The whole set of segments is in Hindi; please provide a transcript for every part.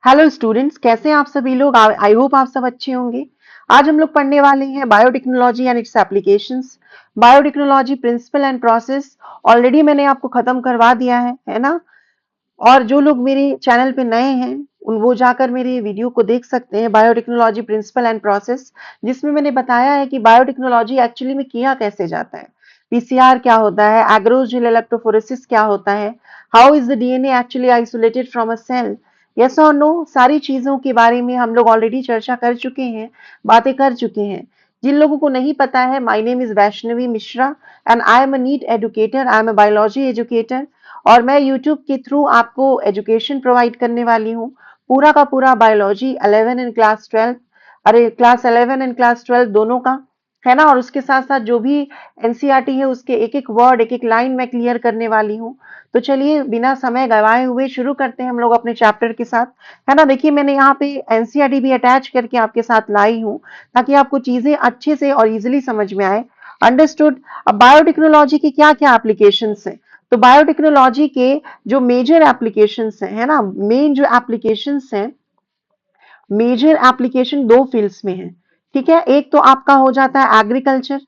हेलो स्टूडेंट्स, कैसे हैं आप सभी लोग। आई होप आप सब अच्छे होंगे। आज हम लोग पढ़ने वाले हैं biotechnology and it's applications. Biotechnology principle and process already मैंने आपको खत्म करवा दिया है ना। और जो लोग मेरे चैनल पे नए हैं उन वो जाकर मेरे वीडियो को देख सकते हैं, बायोटेक्नोलॉजी प्रिंसिपल एंड प्रोसेस, जिसमें मैंने बताया है कि बायोटेक्नोलॉजी एक्चुअली में किया कैसे जाता है। पीसीआर क्या होता है, एग्रोजेल इलेक्ट्रोफोरेसिस क्या होता है, how is the DNA actually isolated from a cell, yes और नो, सारी चीजों के बारे में हम लोग ऑलरेडी चर्चा कर चुके हैं, बातें कर चुके हैं। जिन लोगों को नहीं पता है, my name is Vaishnavi Mishra and I am a NEET educator, I am a biology educator. और मैं YouTube के थ्रू आपको एजुकेशन प्रोवाइड करने वाली हूँ, पूरा का पूरा बायोलॉजी 11 एंड क्लास 12, अरे क्लास 11 एंड क्लास 12 दोनों का, है ना। और उसके साथ साथ जो भी एनसीईआरटी है उसके एक एक वर्ड, एक एक लाइन मैं क्लियर करने वाली हूँ। तो चलिए बिना समय गवाए हुए शुरू करते हैं हम लोग अपने चैप्टर के साथ, है ना। देखिए मैंने यहाँ पे एनसीईआरटी भी अटैच करके आपके साथ लाई हूँ ताकि आपको चीजें अच्छे से और इजिली समझ में आए। अंडरस्टूड। अब बायोटेक्नोलॉजी की क्या क्या एप्लीकेशंस हैं। तो बायोटेक्नोलॉजी के जो मेजर एप्लीकेशंस हैं, है ना, मेन जो एप्लीकेशंस हैं, मेजर एप्लीकेशन दो फील्ड्स में है। ठीक है, एक तो आपका हो जाता है एग्रीकल्चर।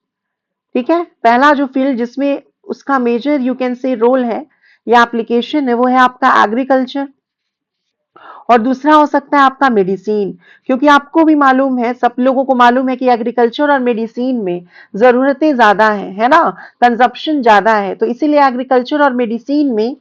ठीक है, पहला जो फील्ड जिसमें उसका major you can say role है या एप्लीकेशन है वो है आपका एग्रीकल्चर। और दूसरा हो सकता है आपका मेडिसिन, क्योंकि आपको भी मालूम है, सब लोगों को मालूम है कि एग्रीकल्चर और मेडिसिन में जरूरतें ज्यादा है ना, कंजप्शन ज्यादा है। तो इसीलिए एग्रीकल्चर और मेडिसिन में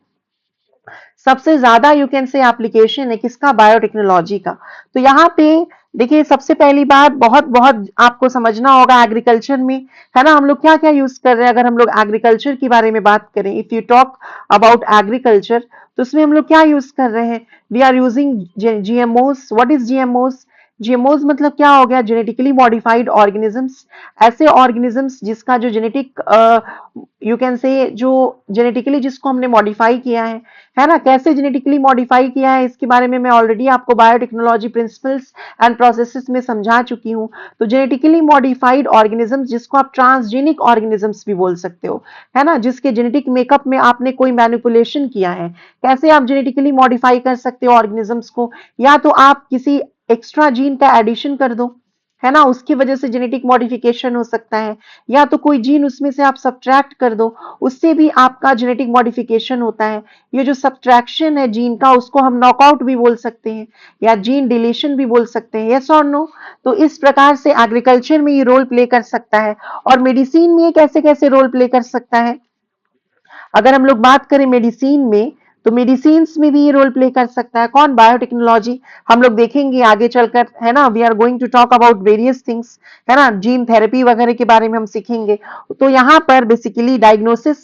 सबसे ज्यादा यू कैन से एप्लीकेशन है किसका, बायोटेक्नोलॉजी का। तो यहाँ पे देखिए सबसे पहली बात बहुत बहुत आपको समझना होगा एग्रीकल्चर में, है ना, हम लोग क्या क्या यूज कर रहे हैं। अगर हम लोग एग्रीकल्चर के बारे में बात करें, if you talk about agriculture, तो उसमें हम लोग क्या यूज कर रहे हैं, we are using GMOs. What is GMOs? GMOs मतलब क्या हो गया, जेनेटिकली मॉडिफाइड ऑर्गेनिजम्स। ऐसे ऑर्गेनिजम्स जिसका जो जेनेटिक यू कैन से जो जेनेटिकली जिसको हमने मॉडिफाई किया है ना। कैसे जेनेटिकली मॉडिफाई किया है इसके बारे में मैं ऑलरेडी आपको बायोटेक्नोलॉजी प्रिंसिपल्स एंड प्रोसेसेस में समझा चुकी हूँ। तो जेनेटिकली मॉडिफाइड ऑर्गेनिजम्स जिसको आप ट्रांसजेनिक ऑर्गेनिजम्स भी बोल सकते हो, है ना, जिसके जेनेटिक मेकअप में आपने कोई मैनिपुलेशन किया है। कैसे आप जेनेटिकली मॉडिफाई कर सकते हो ऑर्गेनिजम्स को, या तो आप किसी एक्स्ट्रा जीन का एडिशन कर दो, है ना, उसकी वजह से जेनेटिक मॉडिफिकेशन हो सकता है, या तो कोई जीन उसमें से आप सब्ट्रैक्ट कर दो, उससे भी आपका जेनेटिक मॉडिफिकेशन होता है। ये जो सब्ट्रैक्शन है जीन का उसको हम नॉकआउट भी बोल सकते हैं या जीन डिलीशन भी बोल सकते हैं, यस और नो। तो इस प्रकार से एग्रीकल्चर में ये रोल प्ले कर सकता है। और मेडिसिन में कैसे कैसे रोल प्ले कर सकता है, अगर हम लोग बात करें मेडिसिन में, तो मेडिसिन में भी ये रोल प्ले कर सकता है कौन, बायोटेक्नोलॉजी। हम लोग देखेंगे आगे चलकर, है ना, we are going to talk about various things, है ना, जीन थेरेपी वगैरह के बारे में हम सीखेंगे। तो यहाँ पर बेसिकली डायग्नोसिस,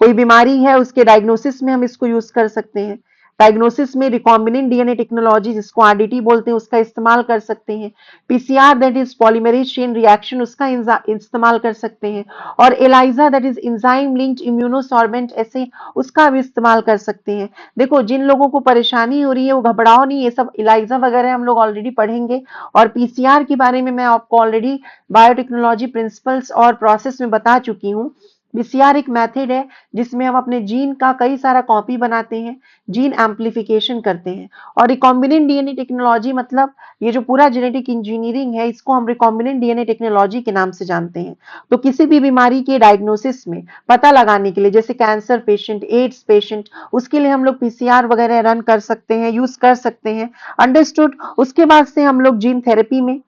कोई बीमारी है उसके डायग्नोसिस में हम इसको यूज कर सकते हैं। डायग्नोसिस में रिकॉम्बिनेंट डीएनए टेक्नोलॉजी जिसको आरडीटी बोलते हैं उसका इस्तेमाल कर सकते हैं। PCR that is polymerase chain reaction उसका इस्तेमाल कर सकते हैं। और ELISA that is enzyme linked immunosorbent ऐसे उसका भी इस्तेमाल कर सकते हैं। देखो जिन लोगों को परेशानी हो रही है वो घबराओ नहीं, ये सब एलाइजा वगैरह हम लोग ऑलरेडी पढ़ेंगे। और पीसीआर के बारे में मैं आपको ऑलरेडी बायोटेक्नोलॉजी प्रिंसिपल्स और प्रोसेस में बता चुकी हूँ। पीसीआर एक मेथड है जिसमें हम अपने जीन का कई सारा कॉपी बनाते हैं, जीन एम्प्लीफिकेशन करते हैं। और रिकॉम्बिनेंट डीएनए टेक्नोलॉजी मतलब ये जो पूरा जेनेटिक इंजीनियरिंग है इसको हम रिकॉम्बिनेंट डीएनए टेक्नोलॉजी के नाम से जानते हैं। तो किसी भी बीमारी के डायग्नोसिस में पता लगाने के लिए, जैसे कैंसर पेशेंट, एड्स पेशेंट, उसके लिए हम लोग पीसीआर वगैरह रन कर सकते हैं, यूज कर सकते हैं। अंडरस्टूड। उसके बाद से हम लोग जीन थेरेपी में,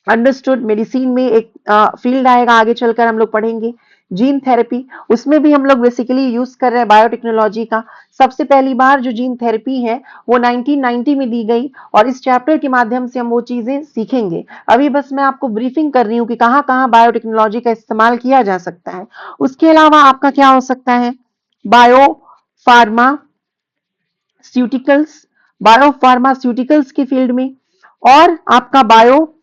अंडरस्टूड, मेडिसिन में एक फील्ड आएगा आगे चलकर हम लोग पढ़ेंगे, जीन थेरेपी। उसमें भी हम लोग बेसिकली यूज कर रहे हैं बायोटेक्नोलॉजी का। सबसे पहली बार जो जीन थेरेपी है वो 1990 में दी गई और इस चैप्टर के माध्यम से हम वो चीजें सीखेंगे। अभी बस मैं आपको ब्रीफिंग कर रही हूँ कि कहाँ कहाँ बायोटेक्नोलॉजी का इस्तेमाल किया जा सकता है। उसके अलावा आपका क्या हो सकता है, बायो फार्मास्यूटिकल्स, बायो फार्मास्यूटिकल्स की फील्ड में, और आपका बायो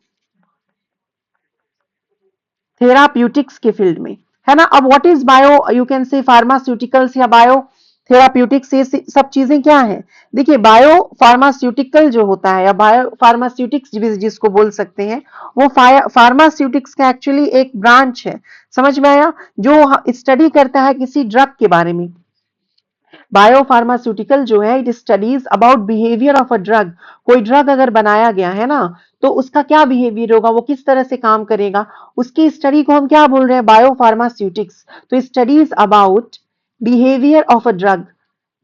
थेराप्यूटिक्स के फील्ड में, है ना। अब what is bio you can से फार्मास्यूटिकल्स या बायो थेराप्यूटिक्स, ये सब चीजें क्या है। देखिए बायो फार्मास्यूटिकल जो होता है या बायो फार्मास्यूटिक्स जिसको बोल सकते हैं, वो फार्मास्यूटिक्स का एक्चुअली एक ब्रांच है, समझ में आया, जो स्टडी करता है किसी ड्रग के बारे में। बायोफार्मास्यूटिकल जो है it studies about behaviour of a drug. कोई ड्रग अगर बनाया गया है ना, तो उसका क्या बिहेवियर होगा, वो किस तरह से काम करेगा, उसकी स्टडी को हम क्या बोल रहे हैं, बायोफार्मास्यूटिक्स। तो studies about behaviour of a drug,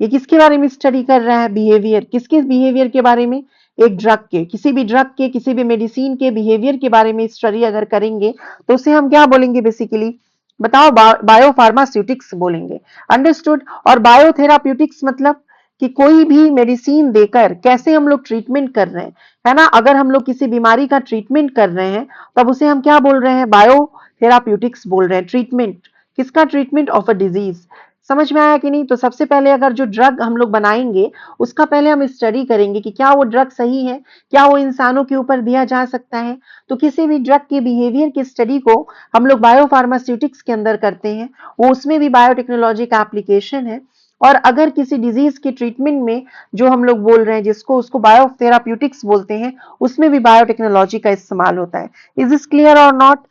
ये किसके बारे में स्टडी कर रहा है, बिहेवियर, किसके बिहेवियर के बारे में, एक ड्रग के, किसी भी ड्रग के, किसी भी मेडिसिन के बिहेवियर के बारे में स्टडी अगर करेंगे तो उसे हम क्या बोलेंगे बेसिकली, बताओ, बायोफार्मास्यूटिक्स बोलेंगे। अंडरस्टूड। और बायोथेराप्यूटिक्स मतलब कि कोई भी मेडिसिन देकर कैसे हम लोग ट्रीटमेंट कर रहे हैं, है ना, अगर हम लोग किसी बीमारी का ट्रीटमेंट कर रहे हैं तब उसे हम क्या बोल रहे हैं, बायोथेराप्यूटिक्स बोल रहे हैं। ट्रीटमेंट किसका, ट्रीटमेंट ऑफ अ डिजीज। समझ में आया कि नहीं। तो सबसे पहले अगर जो ड्रग हम लोग बनाएंगे उसका पहले हम स्टडी करेंगे कि क्या वो ड्रग सही है, क्या वो इंसानों के ऊपर दिया जा सकता है। तो किसी भी ड्रग के बिहेवियर की स्टडी को हम लोग बायोफार्मास्यूटिक्स के अंदर करते हैं, वो उसमें भी बायोटेक्नोलॉजी का एप्लीकेशन है। और अगर किसी डिजीज के ट्रीटमेंट में जो हम लोग बोल रहे हैं जिसको, उसको बायोथेराप्यूटिक्स बोलते हैं, उसमें भी बायोटेक्नोलॉजी का इस्तेमाल होता है। इज दिस क्लियर और नॉट।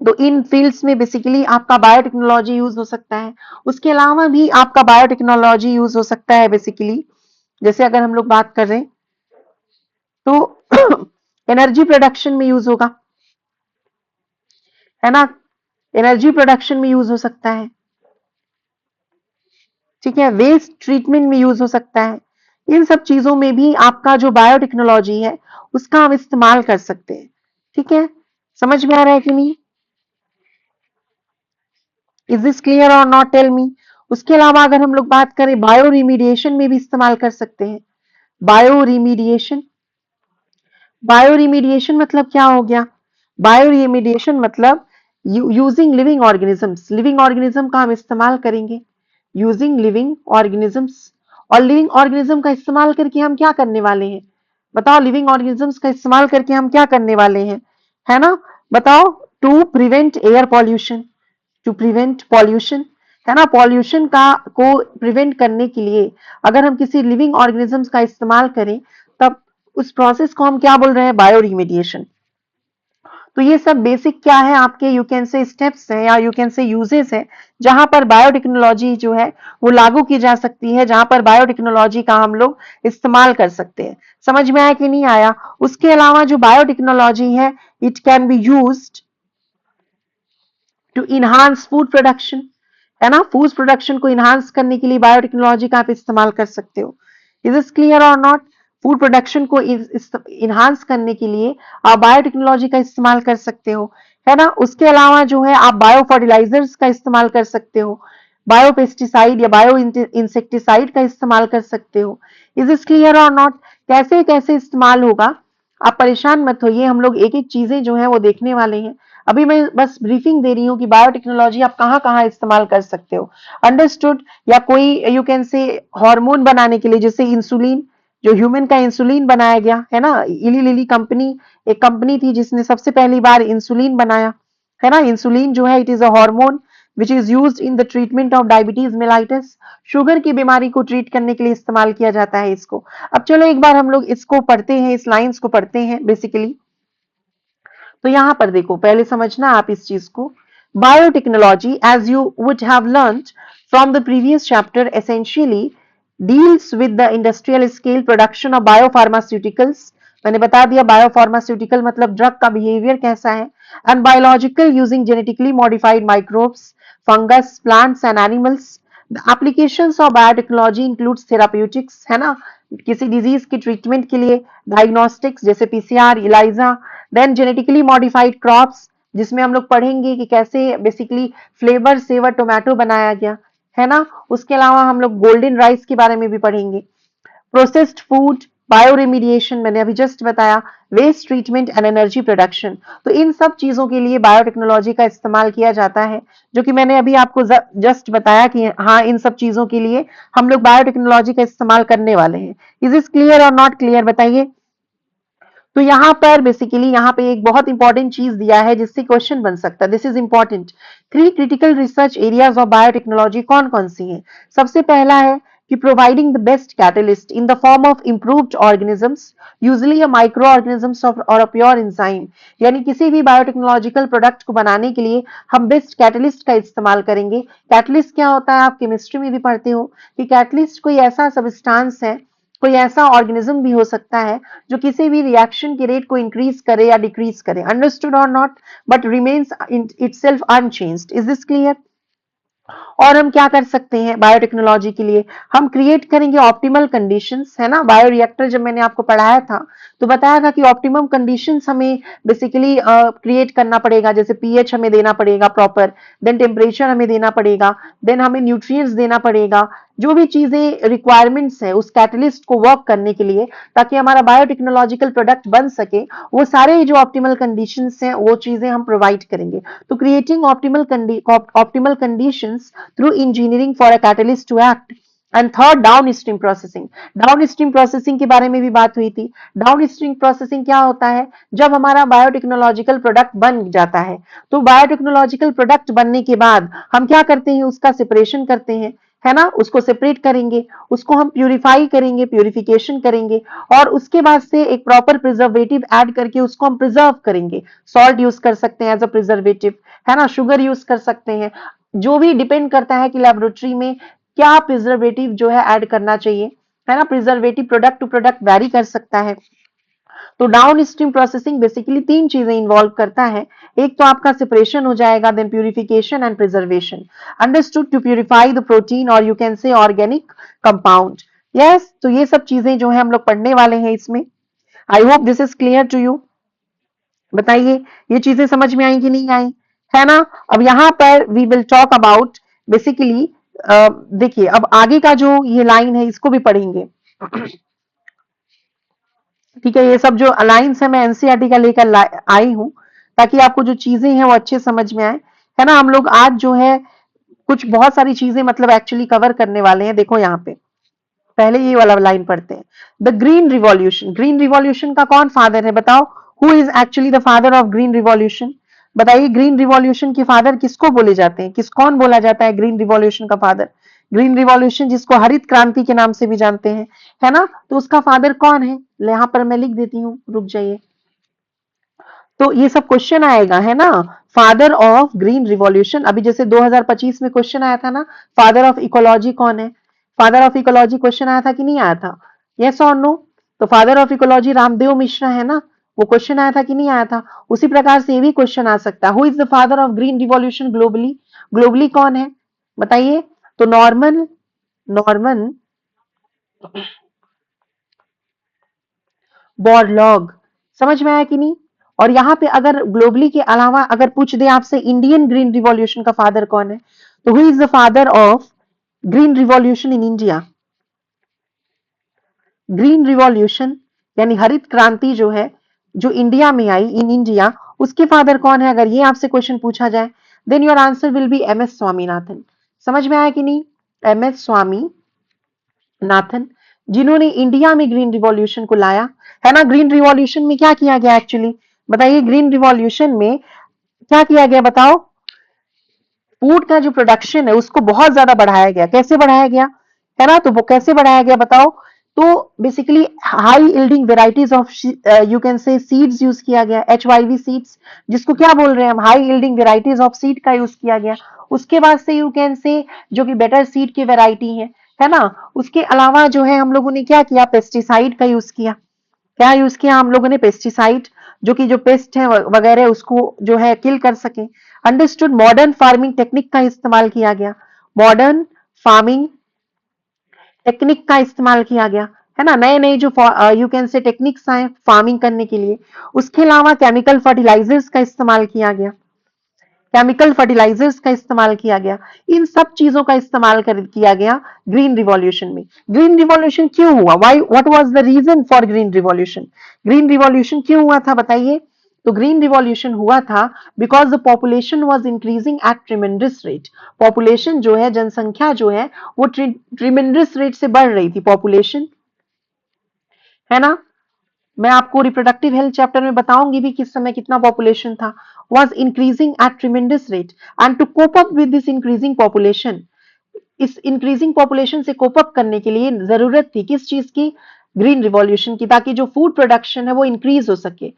तो इन फील्ड्स में बेसिकली आपका बायोटेक्नोलॉजी यूज हो सकता है। उसके अलावा भी आपका बायोटेक्नोलॉजी यूज हो सकता है बेसिकली, जैसे अगर हम लोग बात कर रहे हैं तो एनर्जी प्रोडक्शन में यूज होगा, है ना, एनर्जी प्रोडक्शन में यूज हो सकता है, ठीक है, वेस्ट ट्रीटमेंट में यूज हो सकता है। इन सब चीजों में भी आपका जो बायोटेक्नोलॉजी है उसका हम इस्तेमाल कर सकते हैं। ठीक है, समझ में आ रहा है कि नहीं। इज दिस क्लियर और नॉट, टेल मी। उसके अलावा अगर हम लोग बात करें, बायो रिमीडिएशन में भी इस्तेमाल कर सकते हैं। बायो रिमीडिएशन, बायो रिमीडिएशन मतलब क्या हो गया, बायो रिमीडिएशन मतलब using living organisms, living organism का हम इस्तेमाल करेंगे, यूजिंग लिविंग ऑर्गेनिजम्स। और लिविंग ऑर्गेनिज्म का इस्तेमाल करके हम क्या करने वाले हैं, बताओ, लिविंग ऑर्गेनिजम्स का इस्तेमाल करके हम क्या करने वाले हैं, है ना, बताओ, to prevent air pollution, to prevent pollution, है ना, पॉल्यूशन का को प्रिवेंट करने के लिए अगर हम किसी लिविंग ऑर्गेनिजम्स का इस्तेमाल करें तब उस प्रोसेस को हम क्या बोल रहे हैं, बायो रिमेडिएशन। तो ये सब बेसिक क्या है आपके, यू कैन से स्टेप्स है या यू कैन से यूजेस है जहां पर बायोटेक्नोलॉजी जो है वो लागू की जा सकती है, जहां पर बायोटेक्नोलॉजी का हम लोग इस्तेमाल कर सकते हैं। समझ में आया कि नहीं आया। उसके अलावा जो बायोटेक्नोलॉजी है it can be used to enhance food production, है ना, फूड प्रोडक्शन को इनहांस करने के लिए बायोटेक्नोलॉजी का आप इस्तेमाल कर सकते हो। इज इज क्लियर और नॉट। फूड प्रोडक्शन को इनहांस करने के लिए आप बायोटेक्नोलॉजी का इस्तेमाल कर सकते हो, है ना। उसके अलावा जो है आप बायो फर्टिलाइजर्स का इस्तेमाल कर सकते हो, बायो पेस्टिसाइड या बायो इंसेक्टिसाइड का इस्तेमाल कर सकते हो। इज इज क्लियर और नॉट। कैसे कैसे इस्तेमाल होगा, आप परेशान मत होइए, हम लोग एक एक चीजें जो है वो देखने वाले हैं। अभी मैं बस ब्रीफिंग दे रही हूँ कि बायोटेक्नोलॉजी आप कहाँ कहाँ इस्तेमाल कर सकते हो। अंडरस्टूड। या कोई यू कैन से हार्मोन बनाने के लिए, जैसे इंसुलिन, जो ह्यूमन का इंसुलिन बनाया गया है ना, इली लिली कंपनी, एक कंपनी थी जिसने सबसे पहली बार इंसुलिन बनाया, है ना। इंसुलिन जो है it is a hormone which is used in the treatment of diabetes mellitus, sugar की बीमारी को ट्रीट करने के लिए इस्तेमाल किया जाता है इसको। अब चलो एक बार हम लोग इसको पढ़ते हैं, इस लाइंस को पढ़ते हैं बेसिकली। तो यहां पर देखो, पहले समझना आप इस चीज को। Biotechnology, as you would have learned from the previous chapter, essentially deals with the industrial scale production of biopharmaceuticals. मैंने बता दिया बायोफार्मास्यूटिकल मतलब ड्रग का बिहेवियर कैसा है, and biological using genetically modified microbes, fungus, plants and animals. The applications of biotechnology includes therapeutics, है ना, किसी डिजीज की ट्रीटमेंट के लिए, डायग्नोस्टिक्स जैसे PCR, ELISA, then genetically modified crops, जिसमें हम लोग पढ़ेंगे कि कैसे बेसिकली फ्लेवर सेवर टोमेटो बनाया गया, है ना। उसके अलावा हम लोग गोल्डन राइस के बारे में भी पढ़ेंगे। प्रोसेस्ड फूड, बायो रेमिडिएशन मैंने अभी जस्ट बताया, waste treatment and energy production. तो इन सब चीजों के लिए बायोटेक्नोलॉजी का इस्तेमाल किया जाता है, जो कि मैंने अभी आपको जस्ट बताया कि हाँ, इन सब चीजों के लिए हम लोग बायोटेक्नोलॉजी का इस्तेमाल करने वाले हैं। इज इज क्लियर और नॉट क्लियर, बताइए। तो यहां पर बेसिकली यहां पे एक बहुत इंपॉर्टेंट चीज दिया है जिससे क्वेश्चन बन सकता है, this is important. 3 critical research areas of biotechnology कौन कौन सी है। सबसे पहला है कि providing the best catalyst in the form of improved organisms, usually a microorganisms or a pure enzyme। यानी किसी भी बायोटेक्नोलॉजिकल प्रोडक्ट को बनाने के लिए हम बेस्ट कैटलिस्ट का इस्तेमाल करेंगे। कैटलिस्ट क्या होता है, आप केमिस्ट्री में भी पढ़ते हो कि कैटलिस्ट कोई ऐसा सबस्टांस है, कोई ऐसा ऑर्गेनिज्म भी हो सकता है जो किसी भी रिएक्शन के रेट को इंक्रीज करे या डिक्रीज करे। Understood or not, but remains itself unchanged. Is this clear? और हम क्या कर सकते हैं बायोटेक्नोलॉजी के लिए, हम क्रिएट करेंगे ऑप्टिमल कंडीशंस, है ना। बायोरिएक्टर जब मैंने आपको पढ़ाया था तो बताया था कि ऑप्टिमम कंडीशंस हमें बेसिकली क्रिएट करना पड़ेगा। जैसे पीएच हमें देना पड़ेगा प्रॉपर, देन टेम्परेचर हमें देना पड़ेगा, देन हमें न्यूट्रिएंट्स देना पड़ेगा, जो भी चीजें रिक्वायरमेंट्स है उस कैटलिस्ट को वर्क करने के लिए ताकि हमारा बायोटेक्नोलॉजिकल प्रोडक्ट बन सके, वो सारे जो ऑप्टिमल कंडीशंस हैं वो चीजें हम प्रोवाइड करेंगे। तो creating optimal conditions through engineering for a catalyst to act. And third, downstream processing. Downstream processing के बारे में भी बात हुई थी। डाउन स्ट्रीम प्रोसेसिंग क्या होता है, जब हमारा बायोटेक्नोलॉजिकल प्रोडक्ट बन जाता है तो बायोटेक्नोलॉजिकल प्रोडक्ट बनने के बाद हम क्या करते हैं, उसका सेपरेशन करते हैं, है ना, उसको सेपरेट करेंगे, उसको हम प्यूरिफाई करेंगे, प्यूरिफिकेशन करेंगे और उसके बाद से एक प्रॉपर प्रिजर्वेटिव ऐड करके उसको हम प्रिजर्व करेंगे। सॉल्ट यूज कर सकते हैं एज अ प्रिजर्वेटिव, है ना, शुगर यूज कर सकते हैं, जो भी डिपेंड करता है कि लेबोरेटरी में क्या प्रिजर्वेटिव जो है ऐड करना चाहिए, है ना। Preservative product to product vary कर सकता है। तो डाउन स्ट्रीम प्रोसेसिंग बेसिकली तीन चीजें इन्वॉल्व करता है। एक तो आपका सेपरेशन हो जाएगा, then purification and preservation. Understood? To purify the protein or you can say organic compound. Yes, तो ये सब चीजें जो है हम लोग पढ़ने वाले हैं इसमें। I hope this is clear to you. बताइए ये चीजें समझ में आई कि नहीं आई, है ना। अब यहां पर we will talk about basically, देखिए अब आगे का जो ये लाइन है इसको भी पढ़ेंगे। ठीक है, ये सब जो अलाइंस है मैं एनसीईआरटी का लेकर आई हूं ताकि आपको जो चीजें हैं वो अच्छे समझ में आए, है ना। हम लोग आज जो है कुछ बहुत सारी चीजें मतलब एक्चुअली कवर करने वाले हैं। देखो यहाँ पे पहले ये वाला लाइन पढ़ते हैं। The green revolution. Green revolution का कौन फादर है बताओ, who is actually the father of green revolution? बताइए ग्रीन रिवॉल्यूशन के फादर किसको बोले जाते हैं, कौन बोला जाता है ग्रीन रिवॉल्यूशन का फादर? ग्रीन रिवॉल्यूशन जिसको हरित क्रांति के नाम से भी जानते हैं, है ना, तो उसका फादर कौन है? यहां पर मैं लिख देती हूँ, रुक जाइए। तो ये सब क्वेश्चन आएगा, है ना। फादर ऑफ ग्रीन रिवॉल्यूशन, अभी जैसे 2025 में क्वेश्चन आया था ना, फादर ऑफ इकोलॉजी कौन है? फादर ऑफ इकोलॉजी क्वेश्चन आया था कि नहीं आया था? यस और नो? तो father of ecology Ramdev Mishra है ना, वो क्वेश्चन आया था कि नहीं आया था? उसी प्रकार से ये भी क्वेश्चन आ सकता है, who is the father of green revolution globally? Globally कौन है बताइए? तो नॉर्मन नॉर्मन बॉरलॉग। समझ में आया कि नहीं? और यहाँ पे अगर ग्लोबली के अलावा अगर पूछ दे आपसे इंडियन ग्रीन रिवॉल्यूशन का फादर कौन है, तो who is the father of green revolution in India? Green revolution यानी हरित क्रांति जो है, जो इंडिया में आई इन इंडिया, उसके फादर कौन है? अगर ये आपसे क्वेश्चन पूछा जाए then your answer will be M S Swaminathan. समझ में आया कि नहीं? एम एस स्वामीनाथन, जिन्होंने इंडिया में ग्रीन रिवॉल्यूशन को लाया, है ना। ग्रीन रिवॉल्यूशन में क्या किया गया एक्चुअली बताइए? ग्रीन रिवॉल्यूशन में क्या किया गया बताओ? फूड का जो प्रोडक्शन है उसको बहुत ज्यादा बढ़ाया गया। कैसे बढ़ाया गया, है ना, तो वो कैसे बढ़ाया गया बताओ? तो basically high yielding varieties of you can से सीड्स यूज किया गया, HYV सीड्स, जिसको क्या बोल रहे हैं हम, high yielding varieties of seed का यूज किया गया। उसके बाद से यू कैन से जो कि बेटर सीड की वेराइटी है ना। उसके अलावा जो है हम लोगों ने क्या किया, पेस्टिसाइड का यूज किया। क्या यूज किया हम लोगों ने? पेस्टिसाइड, जो कि जो पेस्ट है वगैरह उसको जो है किल कर सके। अंडरस्टूड? मॉडर्न फार्मिंग टेक्निक का इस्तेमाल किया गया। मॉडर्न फार्मिंग टेक्निक का इस्तेमाल किया गया, है ना। नए नए जो यू कैन से टेक्निक्स आए फार्मिंग करने के लिए। उसके अलावा केमिकल फर्टिलाइजर्स का इस्तेमाल किया गया। केमिकल फर्टिलाइजर्स का इस्तेमाल किया गया। इन सब चीजों का इस्तेमाल किया गया ग्रीन रिवॉल्यूशन में। ग्रीन रिवॉल्यूशन क्यों हुआ? Why, what was the reason for green revolution? Green revolution क्यों हुआ था बताइए? तो ग्रीन रिवॉल्यूशन हुआ था because the population was increasing at tremendous rate. Population जो है, जनसंख्या जो है वो ट्रिमेंडस रेट से बढ़ रही थी पॉपुलेशन, है ना। मैं आपको रिप्रोडक्टिव हेल्थ चैप्टर में बताऊंगी भी किस समय कितना पॉपुलेशन था। was increasing at tremendous rate and to cope up with this increasing population इस इंक्रीजिंग पॉपुलेशन से कोप अप करने के लिए जरूरत थी किस चीज की? ग्रीन रिवॉल्यूशन की, ताकि जो फूड प्रोडक्शन है वो इंक्रीज हो सके।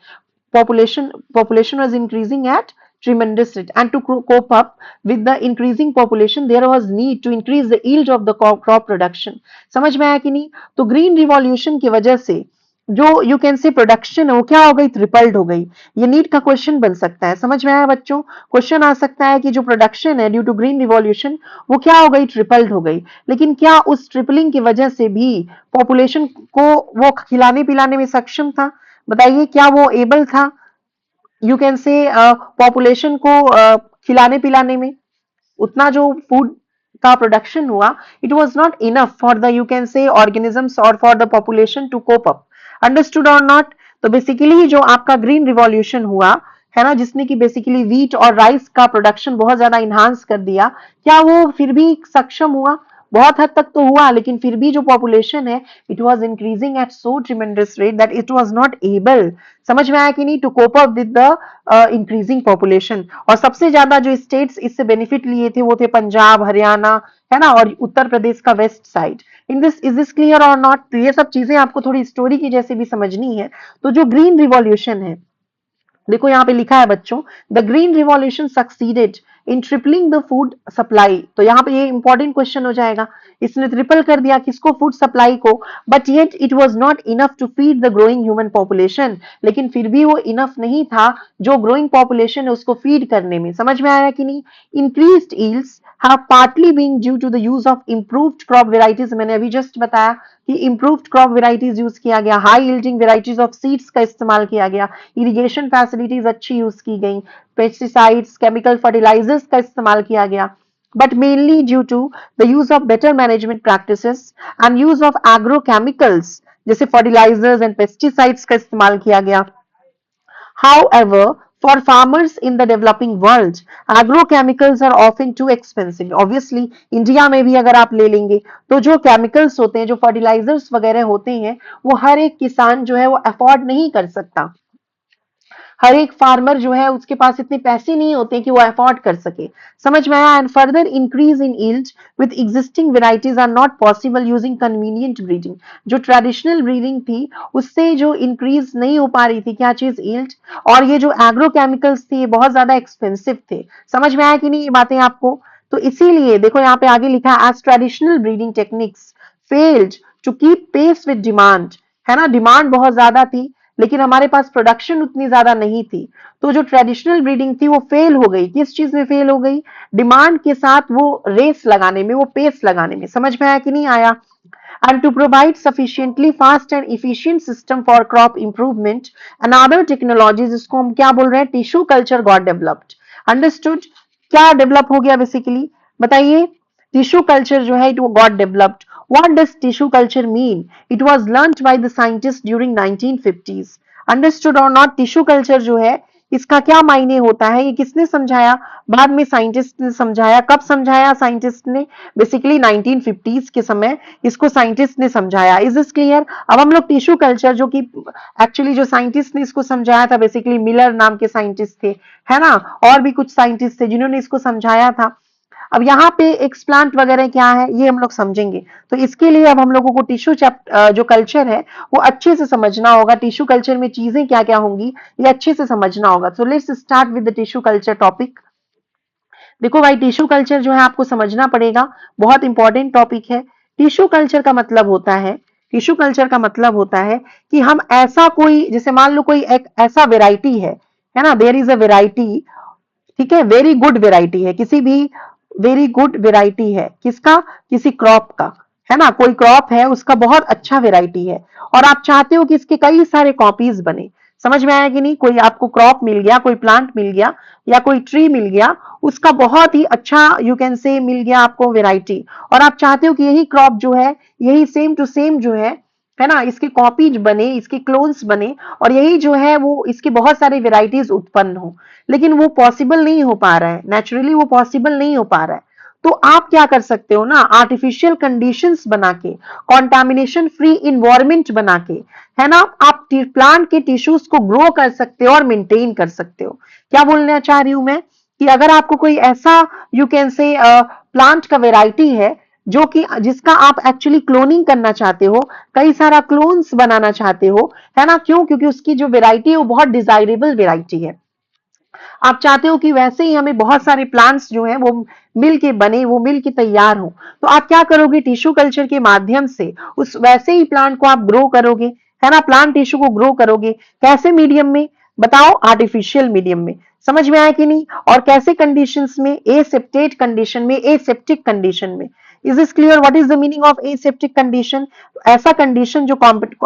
Population was increasing at tremendous rate, and to cope up with the increasing population there was need to increase the yield of the crop production। समझ में आया कि नहीं? तो ग्रीन रिवॉल्यूशन की वजह से जो यू कैन से प्रोडक्शन है वो क्या हो गई? ट्रिपल्ड हो गई। ये नीट का क्वेश्चन बन सकता है। समझ में आया बच्चों? क्वेश्चन आ सकता है कि जो प्रोडक्शन है ड्यू टू ग्रीन रिवॉल्यूशन वो क्या हो गई? ट्रिपल्ड हो गई। लेकिन क्या उस ट्रिपलिंग की वजह से भी पॉपुलेशन को वो खिलाने पिलाने में सक्षम था? बताइए, क्या वो एबल था यू कैन से पॉपुलेशन को खिलाने पिलाने में? उतना जो फूड का प्रोडक्शन हुआ, it was not enough for the you can say organisms और for the population to cope up. Understood or not? तो बेसिकली जो आपका ग्रीन रिवॉल्यूशन हुआ है ना, जिसने कि बेसिकली व्हीट और राइस का प्रोडक्शन बहुत ज्यादा इनहांस कर दिया, क्या वो फिर भी सक्षम हुआ? बहुत हद तक तो हुआ, लेकिन फिर भी जो पॉपुलेशन है it was increasing at so tremendous rate that it was not able. समझ में आया कि नहीं? To cope up with the increasing population. और सबसे ज्यादा जो स्टेट्स इससे बेनिफिट लिए थे वो थे पंजाब, हरियाणा, है ना, और उत्तर प्रदेश का west side. In this is this clear और नॉट? तो ये सब चीजें आपको थोड़ी स्टोरी की जैसे भी समझनी है। तो जो ग्रीन रिवॉल्यूशन है, देखो यहाँ पे लिखा है बच्चों, the green revolution succeeded in tripling the food supply. तो यहाँ पे ये इंपॉर्टेंट क्वेश्चन हो जाएगा, इसने ट्रिपल कर दिया किसको? फूड सप्लाई को। But yet it was not enough to feed the growing human population. लेकिन फिर भी वो इनफ नहीं था जो ग्रोइंग पॉपुलेशन है उसको फीड करने में। समझ में आया कि नहीं? Increased yields have partly been due to the use of improved crop varieties। मैंने अभी जस्ट बताया कि improved crop varieties यूज किया गया, high yielding varieties of seeds का इस्तेमाल किया गया, irrigation facilities अच्छी यूज की गई, pesticides, chemical fertilizers का इस्तेमाल किया गया, but mainly due to the use of better management practices and use of agrochemicals जैसे fertilizers and pesticides का इस्तेमाल किया गया। However, for farmers in the developing world, agrochemicals are often too expensive। Obviously, India में भी अगर आप ले लेंगे तो जो केमिकल्स होते हैं, जो फर्टिलाइजर्स वगैरह होते हैं, वो हर एक किसान जो है वो अफोर्ड नहीं कर सकता। हर एक फार्मर जो है उसके पास इतने पैसे नहीं होते कि वो अफोर्ड कर सके। समझ में आया? And further increase in yield with existing varieties are not possible using convenient breeding. जो ट्रेडिशनल ब्रीडिंग थी उससे जो इंक्रीज नहीं हो पा रही थी क्या चीज? यील्ड। और ये जो एग्रोकेमिकल्स थे ये बहुत ज्यादा एक्सपेंसिव थे। समझ में आया कि नहीं ये बातें आपको? तो इसीलिए देखो यहाँ पे आगे लिखा है, as traditional breeding techniques failed to keep pace with demand. है ना, डिमांड बहुत ज्यादा थी लेकिन हमारे पास प्रोडक्शन उतनी ज्यादा नहीं थी। तो जो ट्रेडिशनल ब्रीडिंग थी वो फेल हो गई। किस चीज में फेल हो गई? डिमांड के साथ वो रेस लगाने में, वो पेस लगाने में। समझ में आया कि नहीं आया? And to provide sufficiently fast and efficient system for crop improvement and other technologies, इसको हम क्या बोल रहे हैं? Tissue culture got developed। Understood? क्या डेवलप हो गया बेसिकली? बताइए। टिश्यू कल्चर जो है it got developed. What does tissue culture mean? It was learnt by the scientists during 1950s। Understood or not? Tissue culture जो है इसका क्या मायने होता है, ये किसने समझाया? बाद में साइंटिस्ट ने समझाया। कब समझाया साइंटिस्ट ने? बेसिकली 1950s के समय इसको साइंटिस्ट ने समझाया। Is this clear? अब हम लोग टिश्यू कल्चर, जो कि एक्चुअली जो साइंटिस्ट ने इसको समझाया था बेसिकली मिलर नाम के साइंटिस्ट थे, है ना, और भी कुछ साइंटिस्ट थे जिन्होंने इसको समझाया था। अब यहाँ पे एक्सप्लांट वगैरह क्या है ये हम लोग समझेंगे। तो इसके लिए अब हम लोगों को टिश्यू जो कल्चर है वो अच्छे से समझना होगा। टिश्यू कल्चर में चीजें क्या क्या होंगी ये अच्छे से समझना होगा। So let's start with the tissue culture topic. देखो भाई, टिश्यू कल्चर जो है आपको समझना पड़ेगा, बहुत इंपॉर्टेंट टॉपिक है। टिश्यू कल्चर का मतलब होता है, टिश्यू कल्चर का मतलब होता है कि हम ऐसा कोई, जैसे मान लो कोई एक ऐसा वेराइटी है ना, देयर इज अ वेराइटी, ठीक है, वेरी गुड वेराइटी है, किसी भी वेरी गुड वेराइटी है किसका? किसी क्रॉप का, है ना, कोई क्रॉप है उसका बहुत अच्छा वेराइटी है और आप चाहते हो कि इसके कई सारे कॉपीज बने। समझ में आया कि नहीं? कोई आपको क्रॉप मिल गया, कोई प्लांट मिल गया या कोई ट्री मिल गया, उसका बहुत ही अच्छा यू कैन से मिल गया आपको वेराइटी, और आप चाहते हो कि यही क्रॉप जो है, यही सेम टू सेम जो है ना, इसके कॉपीज बने, इसके क्लोन्स बने और यही जो है वो इसके बहुत सारे वेराइटीज उत्पन्न हो। लेकिन वो पॉसिबल नहीं हो पा रहा है, नेचुरली वो पॉसिबल नहीं हो पा रहा है। तो आप क्या कर सकते हो ना, आर्टिफिशियल कंडीशंस बना के, कॉन्टामिनेशन फ्री इन्वायरमेंट बना के, है ना, आप प्लांट के टिश्यूज को ग्रो कर सकते हो और मेंटेन कर सकते हो। क्या बोलना चाह रही हूं मैं कि अगर आपको कोई ऐसा यू कैन से प्लांट का वेराइटी है जो कि जिसका आप एक्चुअली क्लोनिंग करना चाहते हो, कई सारा क्लोन्स बनाना चाहते हो, है ना? क्यों? क्योंकि उसकी जो वेराइटी है वो बहुत डिजायरेबल वेराइटी है। आप चाहते हो कि वैसे ही हमें बहुत सारे प्लांट्स जो हैं वो मिल के बने, वो मिल के तैयार हो। तो आप क्या करोगे? टिश्यू कल्चर के माध्यम से उस वैसे ही प्लांट को आप ग्रो करोगे, है ना? प्लांट टिश्यू को ग्रो करोगे। कैसे मीडियम में? बताओ, आर्टिफिशियल मीडियम में। समझ में आया कि नहीं? और कैसे कंडीशंस में? एसेप्टेट कंडीशन में, एसेप्टिक कंडीशन में। Is this clear? What is the meaning of aseptic condition? ऐसा कंडीशन जो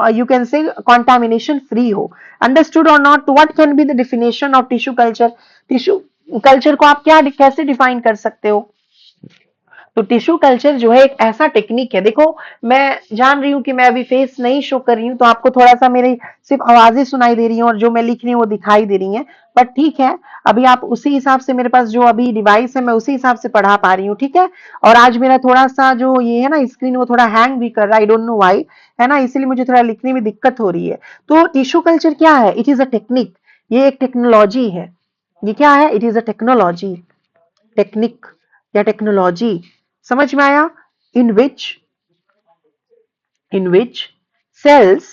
यू कैन से कॉन्टामिनेशन फ्री हो। Understood or not? What can be the definition of tissue culture? Tissue culture को आप क्या कैसे डिफाइन कर सकते हो? तो टिश्यू कल्चर जो है एक ऐसा टेक्निक है। देखो, मैं जान रही हूं कि मैं अभी फेस नहीं शो कर रही हूं, तो आपको थोड़ा सा मेरी सिर्फ आवाजें सुनाई दे रही हैं और जो मैं लिख रही हूँ वो दिखाई दे रही हैं। बट ठीक है, अभी आप उसी हिसाब से, मेरे पास जो अभी डिवाइस है मैं उसी हिसाब से पढ़ा पा रही हूँ, ठीक है? और आज मेरा थोड़ा सा जो ये है ना स्क्रीन, वो थोड़ा हैंग भी कर रहा है, आई डोंट नो व्हाई, है ना? इसीलिए मुझे थोड़ा लिखने में दिक्कत हो रही है। तो टिश्यू कल्चर क्या है? It is a technique. ये एक टेक्नोलॉजी है। ये क्या है? It is a technology, technique या टेक्नोलॉजी। समझ में आया? इन विच सेल्स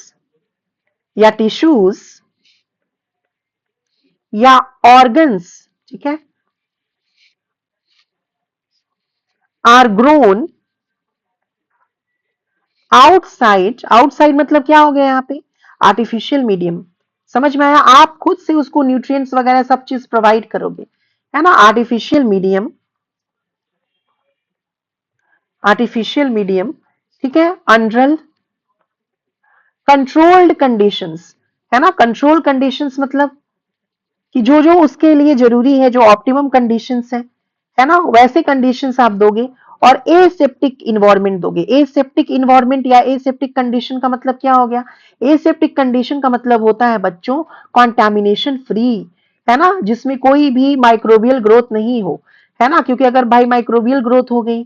या टिश्यूज या ऑर्गन्स, ठीक है, आर ग्रोन आउटसाइड। आउटसाइड मतलब क्या हो गया यहाँ पे? Artificial medium. समझ में आया? आप खुद से उसको न्यूट्रिएंट्स वगैरह सब चीज प्रोवाइड करोगे, है ना? आर्टिफिशियल मीडियम, आर्टिफिशियल मीडियम, ठीक है, अंडर कंट्रोल्ड कंडीशंस, है ना? कंट्रोल कंडीशंस मतलब कि जो जो उसके लिए जरूरी है, जो ऑप्टिमम कंडीशंस है ना, वैसे कंडीशंस आप दोगे। और एसेप्टिक इन्वायरमेंट दोगे। एसेप्टिक इन्वायरमेंट या एसेप्टिक कंडीशन का मतलब क्या हो गया? एसेप्टिक कंडीशन का मतलब होता है बच्चों, कॉन्टैमिनेशन फ्री, है ना? जिसमें कोई भी माइक्रोबियल ग्रोथ नहीं हो, है ना? क्योंकि अगर भाई माइक्रोबियल ग्रोथ हो गई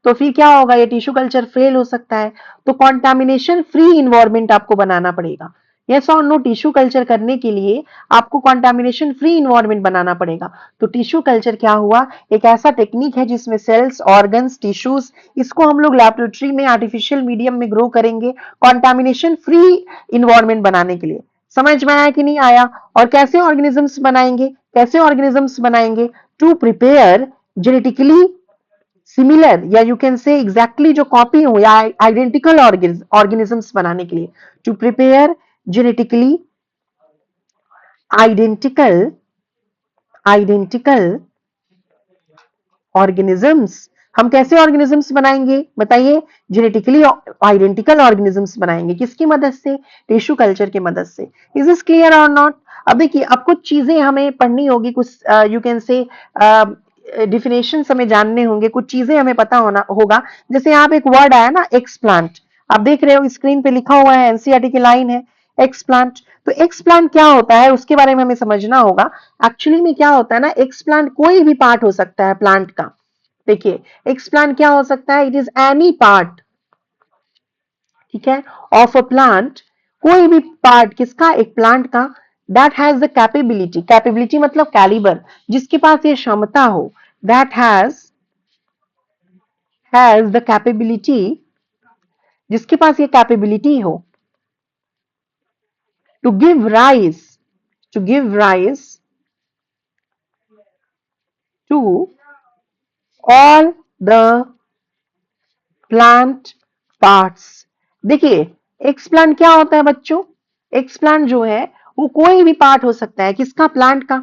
तो फिर क्या होगा? ये टिश्यू कल्चर फेल हो सकता है। तो कॉन्टैमिनेशन फ्री इन्वायरमेंट आपको बनाना पड़ेगा। यस और नो? टिश्यू कल्चर करने के लिए आपको कंटामिनेशन फ्री इन्वायरमेंट बनाना पड़ेगा। तो टिश्यू कल्चर क्या हुआ? एक ऐसा टेक्निक है जिसमें सेल्स, ऑर्गन्स, टिश्यूज, इसको हम लोग लैबोरेटरी में आर्टिफिशियल मीडियम में ग्रो करेंगे कंटामिनेशन फ्री इन्वायरमेंट बनाने के लिए। समझ में आया कि नहीं आया? और कैसे ऑर्गेनिजम्स बनाएंगे? कैसे ऑर्गेनिजम्स बनाएंगे? टू प्रिपेयर जेनेटिकली सिमिलर या यू कैन से एग्जैक्टली जो कॉपी हो या आइडेंटिकल ऑर्गेनिजम्स बनाने के लिए। To prepare genetically identical identical organisms. हम कैसे ऑर्गेनिजम्स बनाएंगे? बताइए। जेनेटिकली आइडेंटिकल ऑर्गेनिजम्स बनाएंगे। किसकी मदद से? टिश्यू कल्चर की मदद से। इज दिस क्लियर और नॉट? अब देखिए, अब कुछ चीजें हमें पढ़नी होगी, कुछ यू कैन से डिफिनेशन हमें जानने होंगे, कुछ चीजें हमें पता होना होगा। जैसे यहाँ पे एक वर्ड आया ना, एक्सप्लांट। आप देख रहे हो स्क्रीन पे लिखा हुआ है, एनसीईआरटी की लाइन है, एक्सप्लांट। तो एक्सप्लांट क्या होता है उसके बारे में हमें समझना होगा। एक्चुअली में क्या होता है ना, एक्सप्लांट कोई भी पार्ट हो सकता है प्लांट का। देखिए, एक्सप्लांट क्या हो सकता है? इट इज एनी पार्ट, ठीक है, ऑफ अ प्लांट। कोई भी पार्ट किसका? एक प्लांट का। That has the capability, capability मतलब कैलिबर, जिसके पास ये क्षमता हो। दैट हैज द कैपेबिलिटी, जिसके पास ये कैपेबिलिटी हो, to give rise, to give rise to all the plant parts. देखिए, एक्सप्लांट क्या होता है बच्चों? एक्सप्लांट जो है वो कोई भी पार्ट हो सकता है। किसका? प्लांट का,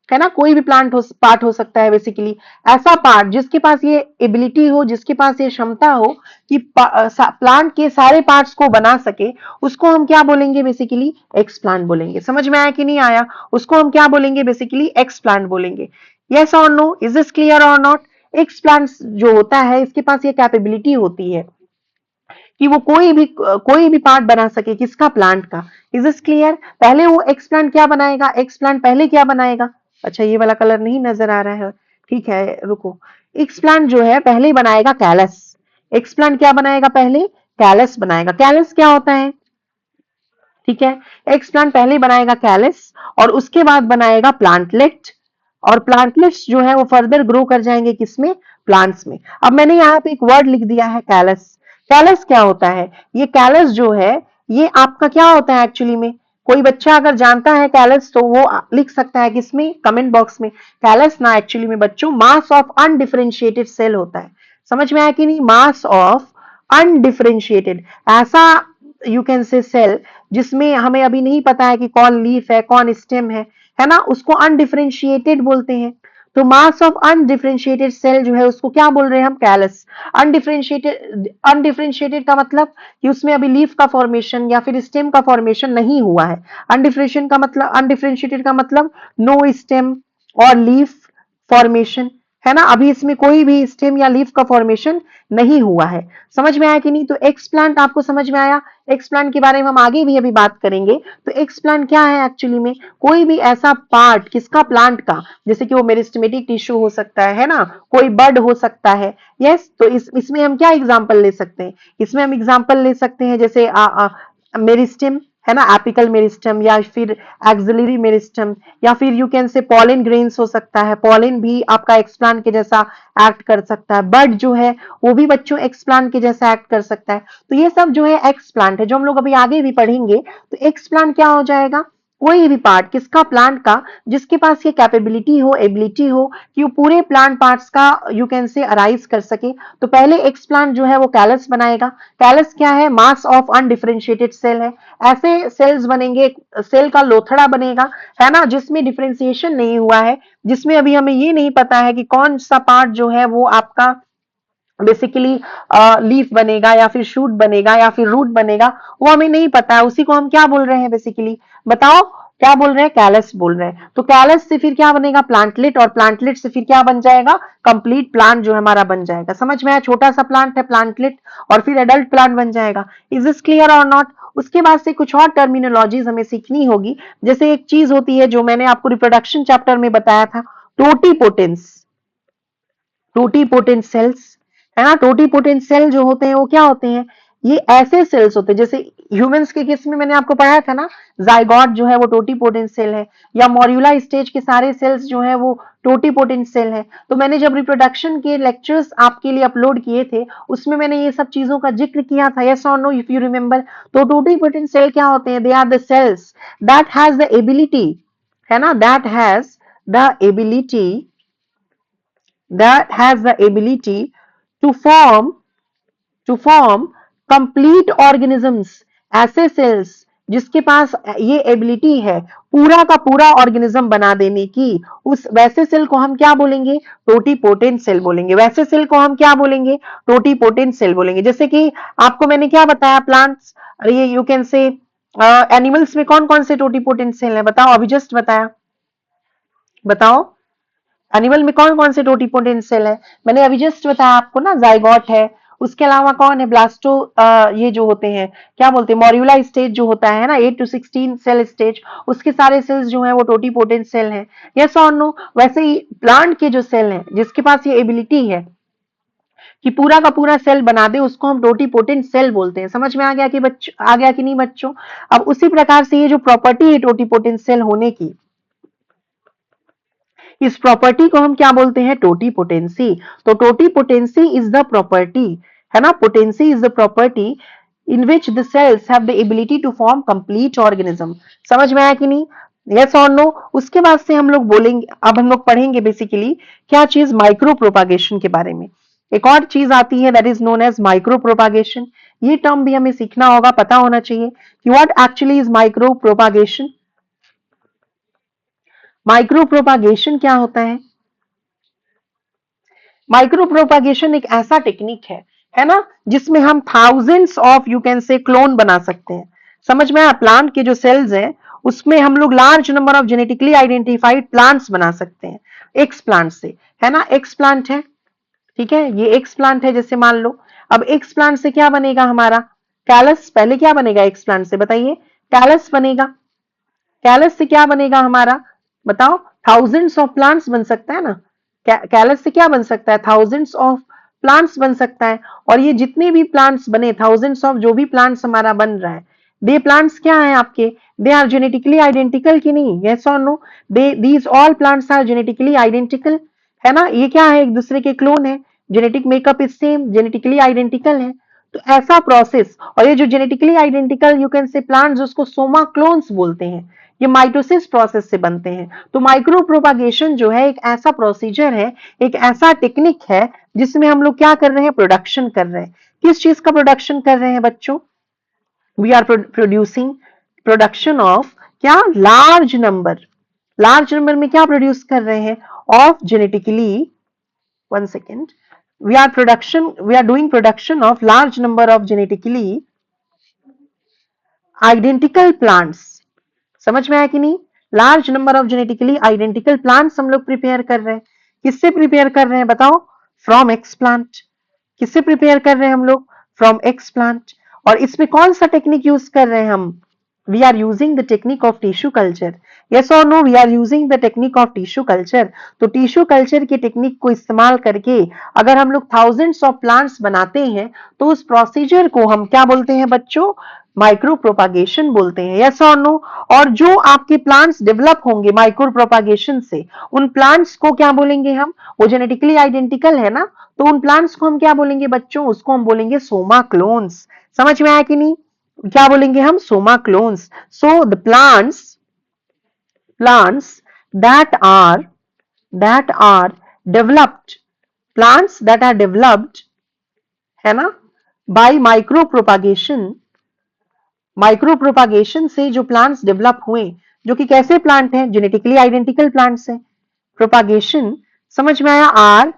है ना? कोई भी पार्ट हो सकता है बेसिकली। ऐसा पार्ट जिसके पास ये एबिलिटी हो, जिसके पास ये क्षमता हो कि प्लांट के सारे पार्ट्स को बना सके, उसको हम क्या बोलेंगे? बेसिकली एक्सप्लांट बोलेंगे। समझ में आया कि नहीं आया? उसको हम क्या बोलेंगे? बेसिकली एक्सप्लांट बोलेंगे। यस और नो? इज दिस क्लियर और नॉट? एक्सप्लांट जो होता है इसके पास ये कैपेबिलिटी होती है कि वो कोई भी पार्ट बना सके। किसका? प्लांट का। Is this clear? पहले वो एक्सप्लांट क्या बनाएगा? एक्सप्लांट पहले क्या बनाएगा? अच्छा, ये वाला कलर नहीं नजर आ रहा है, ठीक है, रुको। एक्सप्लांट जो है पहले ही बनाएगा कैलस। एक्सप्लांट क्या बनाएगा? पहले कैलस बनाएगा। कैलस क्या होता है? ठीक है, एक्सप्लांट पहले बनाएगा कैलस और उसके बाद बनाएगा प्लांटलेट। और प्लांटलेट्स जो है वो फर्दर ग्रो कर जाएंगे किसमें? प्लांट्स में। अब मैंने यहाँ पे एक वर्ड लिख दिया है कैलस। कैलस क्या होता है? ये कैलस जो है ये आपका क्या होता है एक्चुअली में? कोई बच्चा अगर जानता है कैलस तो वो लिख सकता है किसमें? कमेंट बॉक्स में। कैलस ना एक्चुअली में बच्चों मास ऑफ अनडिफरेंशिएटेड सेल होता है। समझ में आया कि नहीं? मास ऑफ अनडिफरेंशिएटेड, ऐसा यू कैन से सेल जिसमें हमें अभी नहीं पता है कि कौन लीफ है कौन स्टेम है ना, उसको अनडिफरेंशिएटेड बोलते हैं। तो मास ऑफ अनडिफरेंशिएटेड सेल जो है उसको क्या बोल रहे हैं हम? कैलस। अनडिफरेंशिएटेड का मतलब कि उसमें अभी लीफ का फॉर्मेशन या फिर स्टेम का फॉर्मेशन नहीं हुआ है। अनडिफरेंशिएटेड का मतलब नो स्टेम और लीफ फॉर्मेशन, है ना, अभी इसमें कोई भी स्टेम या लीफ का फॉर्मेशन नहीं हुआ है। समझ में आया कि नहीं? तो एक्स प्लांट आपको समझ में आया? एक्स प्लांट के बारे में हम आगे भी अभी बात करेंगे। तो एक्स प्लांट क्या है एक्चुअली में? कोई भी ऐसा पार्ट किसका? प्लांट का, जैसे कि वो मेरिस्टेमेटिक टिश्यू हो सकता है ना, कोई बड हो सकता है। यस, तो इसमें हम क्या एग्जांपल ले सकते हैं? इसमें हम एग्जांपल ले सकते हैं जैसे मेरिस्टेम, है ना, एपिकल मेरिस्टम या फिर एक्सिलरी मेरिस्टम, या फिर यू कैन से पॉलन ग्रेन्स हो सकता है। पॉलन भी आपका एक्सप्लांट के जैसा एक्ट कर सकता है। बड जो है वो भी बच्चों एक्सप्लांट के जैसा एक्ट कर सकता है। तो ये सब जो है एक्सप्लांट है, जो हम लोग अभी आगे भी पढ़ेंगे। तो एक्सप्लांट क्या हो जाएगा? कोई भी पार्ट किसका? प्लांट का, जिसके पास ये कैपेबिलिटी हो, एबिलिटी हो कि वो पूरे प्लांट पार्ट्स का यू कैन से अराइज कर सके। तो पहले एक्सप्लांट जो है वो कैलस बनाएगा। कैलस क्या है? मास ऑफ अनडिफरेंशिएटेड सेल है। ऐसे सेल्स बनेंगे, सेल का लोथड़ा बनेगा, है ना, जिसमें डिफरेंशिएशन नहीं हुआ है, जिसमें अभी हमें ये नहीं पता है कि कौन सा पार्ट जो है वो आपका बेसिकली लीफ बनेगा या फिर शूट बनेगा या फिर रूट बनेगा, वो हमें नहीं पता है। उसी को हम क्या बोल रहे हैं बेसिकली? बताओ क्या बोल रहे हैं? कैलस बोल रहे हैं। तो कैलस से फिर क्या बनेगा? प्लांटलेट, और प्लांटलेट से फिर क्या बन जाएगा? कंप्लीट प्लांट जो हमारा बन जाएगा। समझ में आया? छोटा सा प्लांट है प्लांटलेट, और फिर एडल्ट प्लांट बन जाएगा। इज दिस क्लियर और नॉट? उसके बाद से कुछ और टर्मिनोलॉजीज हमें सीखनी होगी। जैसे एक चीज होती है जो मैंने आपको रिप्रोडक्शन चैप्टर में बताया था, टोटीपोटेंस। टोटीपोटेंट सेल्स, है ना। टोटीपोटेंट सेल जो होते हैं वो क्या होते हैं? ये ऐसे सेल्स होते हैं, जैसे ह्यूमंस के केस में मैंने आपको पढ़ाया था ना, जाइगोट जो है वो टोटीपोटेंट सेल है, या मॉर्यूला स्टेज के सारे सेल्स जो है वो टोटीपोटेंट सेल है। तो मैंने जब रिप्रोडक्शन के लेक्चर्स आपके लिए अपलोड किए थे उसमें मैंने ये सब चीजों का जिक्र किया था। यस और नो, इफ यू रिमेंबर। तो टोटीपोटेंट सेल क्या होते हैं? They are the cells that has the ability, है ना, that has the ability to form complete organisms। ऐसे सेल्स जिसके पास ये एबिलिटी है पूरा का पूरा ऑर्गेनिज्म बना देने की, उस वैसे सेल को हम क्या बोलेंगे? टोटीपोटेंट सेल बोलेंगे। वैसे सेल को हम क्या बोलेंगे? टोटीपोटेंट सेल बोलेंगे। जैसे कि आपको मैंने क्या बताया? प्लांट्स, ये यू कैन से एनिमल्स में कौन कौन से टोटीपोटेंट सेल है? बताओ, अभी जस्ट बताया, बताओ। एनिमल में कौन कौन से टोटीपोटेंट सेल है? मैंने अभी जस्ट बताया आपको ना, जाइगोट है। उसके अलावा कौन है? ब्लास्टो, ये जो होते हैं क्या बोलते हैं, मॉर्यूला स्टेज जो होता है ना, 8 to 16 सेल स्टेज, उसके सारे सेल्स जो है वो टोटीपोटेंट सेल हैं। यस और नो? वैसे ही प्लांट के जो सेल हैं जिसके पास ये एबिलिटी है कि पूरा का पूरा सेल बना दे, उसको हम टोटीपोटेंट सेल बोलते हैं। समझ में आ गया कि बच्चों, आ गया कि नहीं बच्चों? अब उसी प्रकार से ये जो प्रॉपर्टी है टोटीपोटेंट सेल होने की, इस प्रॉपर्टी को हम क्या बोलते हैं? टोटीपोटेंसी। तो टोटीपोटेंसी इज द प्रॉपर्टी, है ना, potency is the property in which the cells have the ability to form complete organism. समझ में आया कि नहीं? यस और नो? उसके बाद से हम लोग बोलेंगे, अब हम लोग पढ़ेंगे बेसिकली क्या चीज? माइक्रो प्रोपागेशन के बारे में। एक और चीज आती है that is known as micropropagation. ये टर्म भी हमें सीखना होगा, पता होना चाहिए कि what actually is micropropagation. Micropropagation क्या होता है? माइक्रो प्रोपागेशन एक ऐसा टेक्निक है ना, जिसमें हम थाउजेंड्स ऑफ यू कैन से क्लोन बना सकते हैं। समझ में आया? प्लांट के जो सेल्स हैं उसमें हम लोग large number of genetically identified plants बना सकते हैं एक्स प्लांट से, है ना। एक्स प्लांट है, ठीक है, ये एक्स प्लांट है जैसे मान लो। अब एक्स प्लांट से क्या बनेगा हमारा? कैलस। पहले क्या बनेगा एक्स प्लांट से? बताइए। कैलस बनेगा। कैलस से क्या बनेगा हमारा? बताओ। थाउजेंड्स ऑफ प्लांट्स बन सकता है ना। कैलस से क्या बन सकता है? थाउजेंड्स ऑफ प्लांट्स बन सकता है। और ये जितने भी प्लांट्स बने, थाउजेंड्स ऑफ जो भी प्लांट्स हमारा बन रहा है, दे प्लांट्स क्या है आपके? दे आर जेनेटिकली आइडेंटिकल कि नहीं? यस और no? They these all plants are genetically identical, है ना। ये क्या है? एक दूसरे के क्लोन है। Genetic makeup is same, genetically identical है। तो ऐसा प्रोसेस, और ये जो जेनेटिकली आइडेंटिकल यू कैन से प्लांट्स, उसको सोमा क्लोन्स बोलते हैं, ये माइटोसिस प्रोसेस से बनते हैं। तो माइक्रो प्रोपागेशन जो है एक ऐसा प्रोसीजर है, एक ऐसा टेक्निक है जिसमें हम लोग क्या कर रहे हैं, प्रोडक्शन कर रहे हैं। किस चीज का प्रोडक्शन कर रहे हैं बच्चों? We are producing, production of क्या, लार्ज नंबर में क्या प्रोड्यूस कर रहे हैं, of genetically, one second, we are doing production of large number of genetically identical plants। समझ में आया कि नहीं? Large number of genetically identical plants हम लोग प्रिपेयर कर रहे हैं। किससे प्रिपेयर कर रहे हैं बताओ? From x plant. किससे प्रिपेयर कर रहे हैं हम लोग? From x plant. और इसमें कौन सा टेक्निक यूज कर रहे हैं हम? We are using the technique of tissue culture. Yes और no? We are using the technique of tissue culture. तो टिश्यू कल्चर की टेक्निक को इस्तेमाल करके अगर हम लोग थाउजेंड्स ऑफ प्लांट्स बनाते हैं तो उस प्रोसीजर को हम क्या बोलते हैं बच्चों? माइक्रो प्रोपागेशन बोलते हैं। यस और नो? और जो आपके प्लांट्स डेवलप होंगे माइक्रो प्रोपागेशन से, उन प्लांट्स को क्या बोलेंगे हम? वो जेनेटिकली आइडेंटिकल है ना, तो उन प्लांट्स को हम क्या बोलेंगे बच्चों? उसको हम बोलेंगे सोमा क्लोन्स। समझ में आया कि नहीं? क्या बोलेंगे हम? Soma clones. So the plants that are developed, plants that are developed, है ना, बाय माइक्रो प्रोपागेशन से जो प्लांट्स डेवलप हुए, जो कि कैसे प्लांट हैं? जेनेटिकली आइडेंटिकल प्लांट्स हैं। प्रोपागेशन, समझ में आया? Are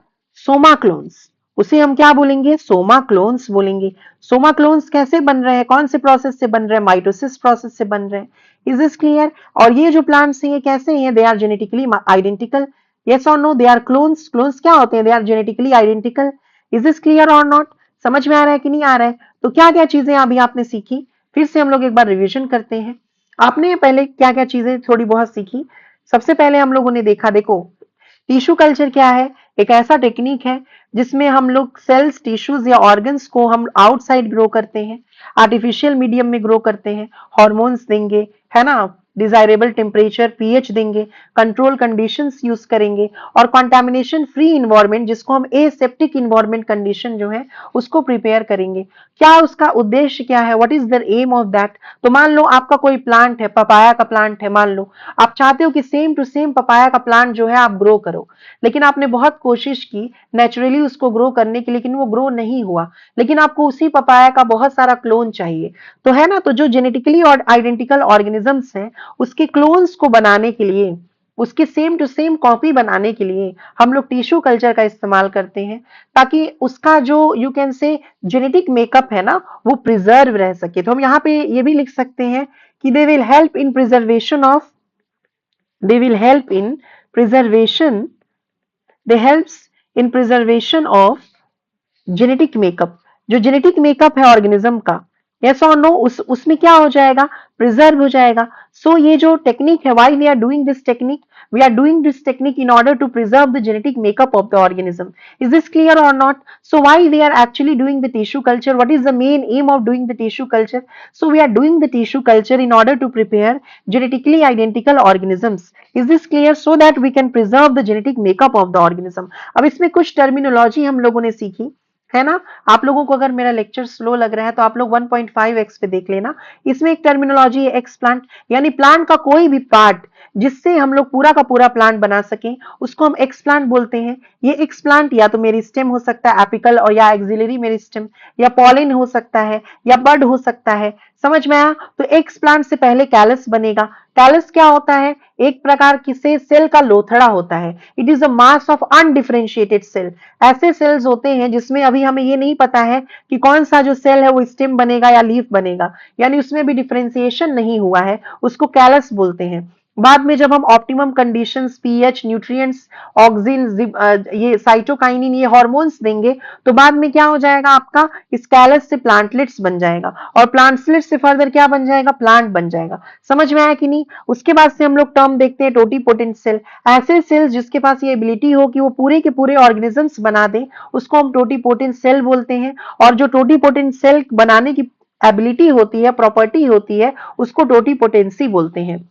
somaclones. उसे हम क्या बोलेंगे? सोमा क्लोन्स बोलेंगे। सोमा क्लोन्स कैसे बन रहे हैं? कौन से प्रोसेस से बन रहे हैं? माइटोसिस प्रोसेस से बन रहे हैं। Is this clear? और ये जो प्लांट्स हैं ये कैसे हैं? They are genetically identical. Yes और no? They are clones. Clones क्या होते हैं? They are genetically identical. Is this clear और नॉट? समझ में आ रहा है कि नहीं आ रहा है? तो क्या क्या चीजें अभी आपने सीखी, फिर से हम लोग एक बार रिवीजन करते हैं। आपने पहले क्या क्या चीजें थोड़ी बहुत सीखी? सबसे पहले हम लोगों ने देखा, देखो टिश्यू कल्चर क्या है? एक ऐसा टेक्निक है जिसमें हम लोग सेल्स, टिश्यूज या ऑर्गन्स को हम आउटसाइड ग्रो करते हैं, आर्टिफिशियल मीडियम में ग्रो करते हैं, हॉर्मोन्स देंगे, है ना, डिजायरेबल टेम्परेचर, पीएच देंगे, कंट्रोल कंडीशंस यूज करेंगे, और कंटामिनेशन फ्री इन्वायरमेंट, जिसको हम एसेप्टिक इन्वायरमेंट कंडीशन जो है उसको प्रिपेयर करेंगे। क्या उसका उद्देश्य क्या है? What is the aim of that? तो मान लो आपका कोई प्लांट है, पपाया का प्लांट है, मान लो आप चाहते हो कि सेम टू सेम पपाया का प्लांट जो है आप ग्रो करो, लेकिन आपने बहुत कोशिश की नेचुरली उसको ग्रो करने की, लेकिन वो ग्रो नहीं हुआ, लेकिन आपको उसी पपाया का बहुत सारा क्लोन चाहिए, तो है ना, तो जो जेनेटिकली और आइडेंटिकल ऑर्गेनिजम्स हैं उसके क्लोन्स को बनाने के लिए, उसके सेम टू सेम कॉपी बनाने के लिए हम लोग टिश्यू कल्चर का इस्तेमाल करते हैं, ताकि उसका जो यू कैन से जेनेटिक मेकअप है ना वो प्रिजर्व रह सके। तो हम यहाँ पे ये भी लिख सकते हैं कि they will help in preservation of, they will help in preservation, they helps in preservation of genetic makeup. जो जेनेटिक मेकअप है ऑर्गेनिज्म का, यस और नो, उसमें क्या हो जाएगा? प्रिजर्व हो जाएगा। सो ये जो टेक्निक है, why we are doing this technique? We are doing this technique in order to preserve the genetic makeup of the organism. Is this clear or not? So why we are actually doing the tissue culture? What is the main aim of doing the tissue culture? So we are doing the tissue culture in order to prepare genetically identical organisms. Is this clear? So that we can preserve the genetic makeup of the organism. अब इसमें कुछ टर्मिनोलॉजी हम लोगों ने सीखी, है ना। आप लोगों को अगर मेरा लेक्चर स्लो लग रहा है तो आप लोग 1.5x पे देख लेना। इसमें एक टर्मिनोलॉजी है एक्स प्लांट, यानी प्लांट का कोई भी पार्ट जिससे हम लोग पूरा का पूरा प्लांट बना सकें उसको हम एक्स प्लांट बोलते हैं। ये एक्स प्लांट या तो मेरी स्टेम हो सकता है, एपिकल, और या एक्सिलरी मेरी स्टेम, या पॉलिन हो सकता है, या बड हो सकता है। समझ में आया? तो एक्स प्लांट से पहले कैलस बनेगा। कैलस क्या होता है? एक प्रकार की से सेल का लोथड़ा होता है। It is a mass of undifferentiated cell. ऐसे सेल्स होते हैं जिसमें अभी हमें ये नहीं पता है कि कौन सा जो सेल है वो स्टेम बनेगा या लीफ बनेगा, यानी उसमें भी डिफरेंशिएशन नहीं हुआ है, उसको कैलस बोलते हैं। बाद में जब हम optimum conditions, pH, nutrients, auxin, ये साइटोकाइनिन, ये हार्मोन्स देंगे, तो बाद में क्या हो जाएगा? आपका इस कैलस से प्लांटलेट्स बन जाएगा, और प्लांटलेट्स से फर्दर क्या बन जाएगा? प्लांट बन जाएगा। समझ में आया कि नहीं? उसके बाद से हम लोग टर्म देखते हैं टोटीपोटेंट सेल। ऐसे सेल्स जिसके पास ये एबिलिटी हो कि वो पूरे के पूरे ऑर्गेनिजम्स बना दे, उसको हम टोटीपोटेंट सेल बोलते हैं। और जो टोटीपोटेंट सेल बनाने की एबिलिटी होती है, प्रॉपर्टी होती है, उसको टोटीपोटेंसी बोलते हैं।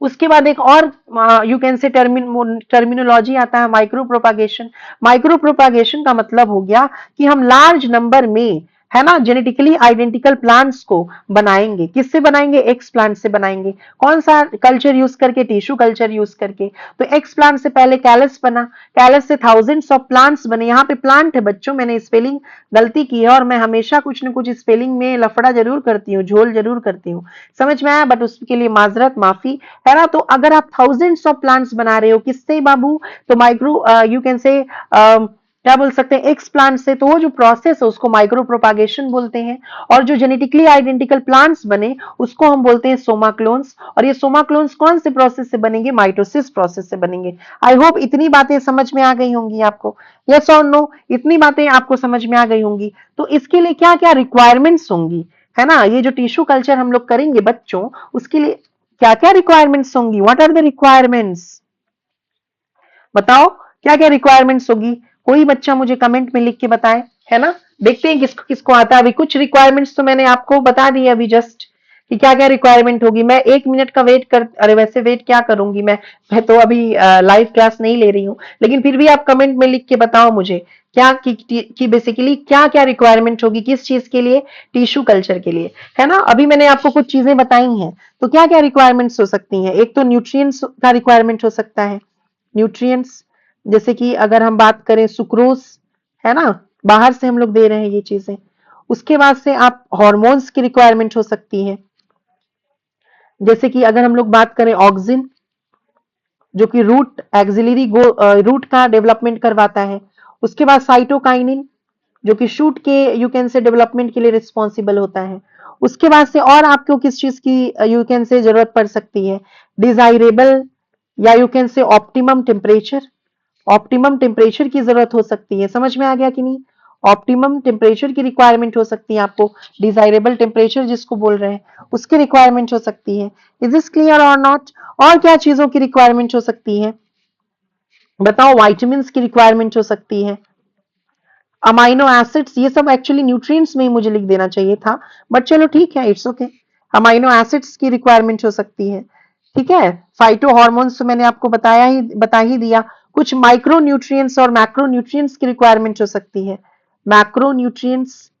उसके बाद एक और यू कैन से टर्मिनोलॉजी आता है माइक्रो प्रोपागेशन। माइक्रो प्रोपागेशन का मतलब हो गया कि हम लार्ज नंबर में, है ना, जेनेटिकली आइडेंटिकल प्लांट्स को बनाएंगे। किससे बनाएंगे? एक्स प्लांट से बनाएंगे। कौन सा कल्चर यूज करके? टिश्यू कल्चर यूज करके। तो एक्स प्लांट से पहले कैलस बना, कैलस से थाउजेंड्स ऑफ प्लांट्स बने। यहाँ पे प्लांट है बच्चों, मैंने स्पेलिंग गलती की है और मैं हमेशा कुछ न कुछ स्पेलिंग में लफड़ा जरूर करती हूँ, झोल जरूर करती हूँ, समझ में आया? बट उसके लिए माजरत, माफी, है ना। तो अगर आप थाउजेंड्स ऑफ प्लांट्स बना रहे हो, किससे बाबू? तो माइक्रो यू कैन से क्या बोल सकते हैं, एक्स प्लांट से। तो वो जो प्रोसेस है उसको माइक्रो प्रोपागेशन बोलते हैं। और जो जेनेटिकली आइडेंटिकल प्लांट्स बने उसको हम बोलते हैं सोमा क्लोन्स। और ये सोमा क्लोन्स कौन से प्रोसेस से बनेंगे? माइटोसिस प्रोसेस से बनेंगे। आई होप इतनी बातें समझ में आ गई होंगी आपको, यस और नो? इतनी बातें आपको समझ में आ गई होंगी। तो इसके लिए क्या क्या रिक्वायरमेंट्स होंगी, है ना? ये जो टिश्यू कल्चर हम लोग करेंगे बच्चों, उसके लिए क्या क्या रिक्वायरमेंट्स होंगी? What are the requirements? बताओ क्या क्या रिक्वायरमेंट्स होगी? कोई बच्चा मुझे कमेंट में लिख के बताए, है ना। देखते हैं किसको किसको आता है। अभी कुछ रिक्वायरमेंट्स तो मैंने आपको बता दी अभी जस्ट, कि क्या क्या रिक्वायरमेंट होगी। मैं 1 मिनट का वेट कर, अरे वैसे वेट क्या करूंगी मैं तो अभी लाइव क्लास नहीं ले रही हूँ, लेकिन फिर भी आप कमेंट में लिख के बताओ मुझे क्या कि बेसिकली क्या क्या रिक्वायरमेंट होगी, किस चीज के लिए? टिश्यू कल्चर के लिए, है ना। अभी मैंने आपको कुछ चीजें बताई हैं, तो क्या क्या रिक्वायरमेंट्स हो सकती हैं? एक तो न्यूट्रिएंट्स का रिक्वायरमेंट हो सकता है, न्यूट्रिएंट्स, जैसे कि अगर हम बात करें सुक्रोज, है ना, बाहर से हम लोग दे रहे हैं ये चीजें। उसके बाद से आप हार्मोन्स की रिक्वायरमेंट हो सकती है, जैसे कि अगर हम लोग बात करें ऑक्सिन, जो कि रूट एक्सिलरी रूट का डेवलपमेंट करवाता है। उसके बाद साइटोकाइनिन, जो कि शूट के यू कैन से डेवलपमेंट के लिए रिस्पॉन्सिबल होता है। उसके बाद से और आपको किस चीज की यू कैन से जरूरत पड़ सकती है? डिजायरेबल या यू कैन से ऑप्टिमम टेम्परेचर, ऑप्टिमम टेम्परेचर की जरूरत हो सकती है। समझ में आ गया कि नहीं? ऑप्टिमम टेम्परेचर की रिक्वायरमेंट हो सकती है आपको, डिजायरेबल टेम्परेचर जिसको बोल रहे हैं उसकी रिक्वायरमेंट हो सकती है। इज दिस क्लियर और नॉट? और क्या चीजों की रिक्वायरमेंट हो सकती है? बताओ। वाइटामिन की रिक्वायरमेंट हो सकती है, अमाइनो एसिड्स, ये सब एक्चुअली न्यूट्रिएंट्स में ही मुझे लिख देना चाहिए था, बट चलो ठीक है, इट्स ओके। अमाइनो एसिड्स की रिक्वायरमेंट हो सकती है, ठीक है। फाइटो हार्मोन्स तो मैंने आपको बता ही दिया। कुछ माइक्रो न्यूट्रिएंट्स और मैक्रो न्यूट्रिएंट्स की रिक्वायरमेंट हो सकती है, मैक्रो न्यूट्रिएंट्स,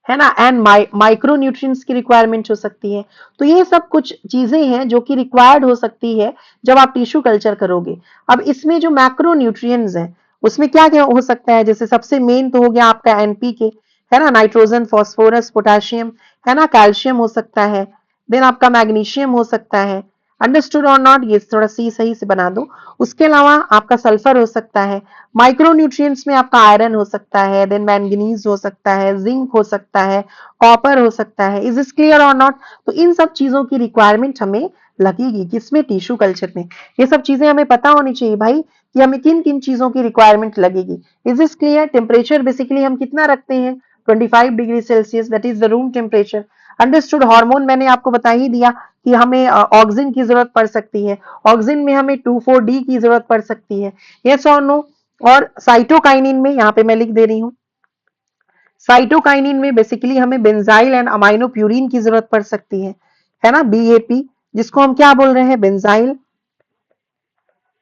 है ना, एंड माइक्रो न्यूट्रिएंट्स की रिक्वायरमेंट हो सकती है। तो ये सब कुछ चीजें हैं जो कि रिक्वायर्ड हो सकती है जब आप टिश्यू कल्चर करोगे। अब इसमें जो मैक्रो न्यूट्रिएंट्स हैं उसमें क्या क्या हो सकता है? जैसे सबसे मेन तो हो गया आपका एनपीके, है ना, नाइट्रोजन, फास्फोरस, पोटेशियम, है ना, कैल्शियम हो सकता है, देन आपका मैग्नीशियम हो सकता है। Understood or not? ये थोड़ा सी सही से बना दो। उसके अलावा आपका सल्फर हो सकता है। माइक्रो न्यूट्रिएंट्स में आपका आयरन हो सकता है, देन मैंगनीज हो सकता है, जिंक हो सकता है, कॉपर हो सकता है। इज दिस क्लियर और नॉट? तो इन सब चीजों की रिक्वायरमेंट हमें लगेगी किसमें? टिश्यू कल्चर में। ये सब चीजें हमें पता होनी चाहिए भाई कि हमें किन किन चीजों की रिक्वायरमेंट लगेगी। Is this clear? Temperature basically हम कितना रखते हैं? 25 degree Celsius, that is the room temperature. Understood. Hormone मैंने आपको बता ही दिया कि हमें ऑक्सिन की जरूरत पड़ सकती है, ऑक्सिन में हमें 2,4-D की जरूरत पड़ सकती है, यस और नो? और साइटोकाइनिन में यहाँ पे मैं लिख दे रही हूँ, साइटोकाइनिन में बेसिकली हमें बेंजाइल एंड अमाइनो प्यूरिन की जरूरत पड़ सकती है ना, बीएपी, जिसको हम क्या बोल रहे हैं? बेंजाइल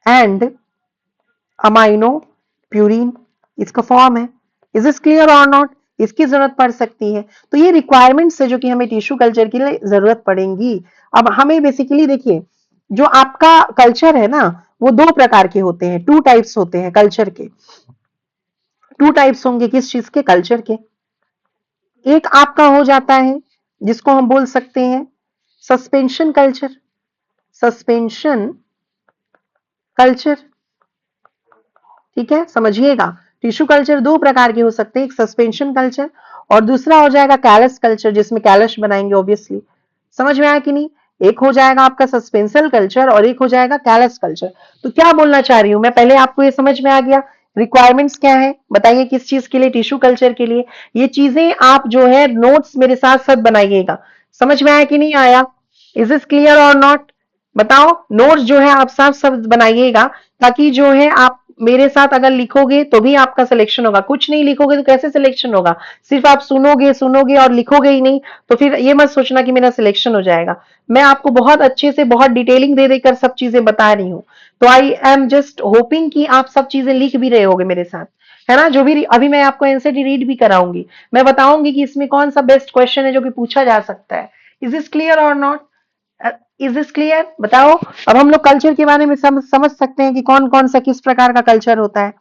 एंड अमाइनो प्यूरिन, इसका फॉर्म है। इज दिस क्लियर और नॉट? इसकी जरूरत पड़ सकती है। तो ये रिक्वायरमेंट्स है जो कि हमें टिश्यू कल्चर के लिए जरूरत पड़ेगी। अब हमें बेसिकली देखिए, जो आपका कल्चर है ना, वो 2 प्रकार के होते हैं, 2 टाइप्स होते हैं कल्चर के। 2 टाइप्स होंगे किस चीज के? कल्चर के। एक आपका हो जाता है जिसको हम बोल सकते हैं सस्पेंशन कल्चर, सस्पेंशन कल्चर, ठीक है, समझिएगा। टिश्यू कल्चर 2 प्रकार के हो सकते हैं, एक सस्पेंशन कल्चर और दूसरा हो जाएगा कैलस कल्चर, जिसमें कैलस बनाएंगे ऑब्वियसली। समझ में आया कि नहीं? एक हो जाएगा आपका सस्पेंशन कल्चर और एक हो जाएगा कैलस कल्चर। तो क्या बोलना चाह रही हूं मैं, पहले आपको ये समझ में आ गया रिक्वायरमेंट्स क्या है? बताइए किस चीज के लिए? टिश्यू कल्चर के लिए। ये चीजें आप जो है नोट्स मेरे साथ साथ बनाइएगा। समझ में आया कि नहीं आया? इज दिस क्लियर और नॉट? बताओ। नोट्स जो है आप साफ साफ बनाइएगा, ताकि जो है आप मेरे साथ अगर लिखोगे तो भी आपका सिलेक्शन होगा, कुछ नहीं लिखोगे तो कैसे सिलेक्शन होगा? सिर्फ आप सुनोगे सुनोगे और लिखोगे ही नहीं, तो फिर ये मत सोचना कि मेरा सिलेक्शन हो जाएगा। मैं आपको बहुत अच्छे से बहुत डिटेलिंग दे देकर सब चीजें बता रही हूँ, तो आई एम जस्ट होपिंग कि आप सब चीजें लिख भी रहे होगे मेरे साथ, है ना? जो भी अभी मैं आपको एनसीईआरटी रीड भी कराऊंगी, मैं बताऊंगी कि इसमें कौन सा बेस्ट क्वेश्चन है जो कि पूछा जा सकता है। इज दिस क्लियर और नॉट? Is this clear? बताओ। अब हम लोग कल्चर के बारे में समझ सकते हैं कि कौन कौन सा किस प्रकार का कल्चर होता है।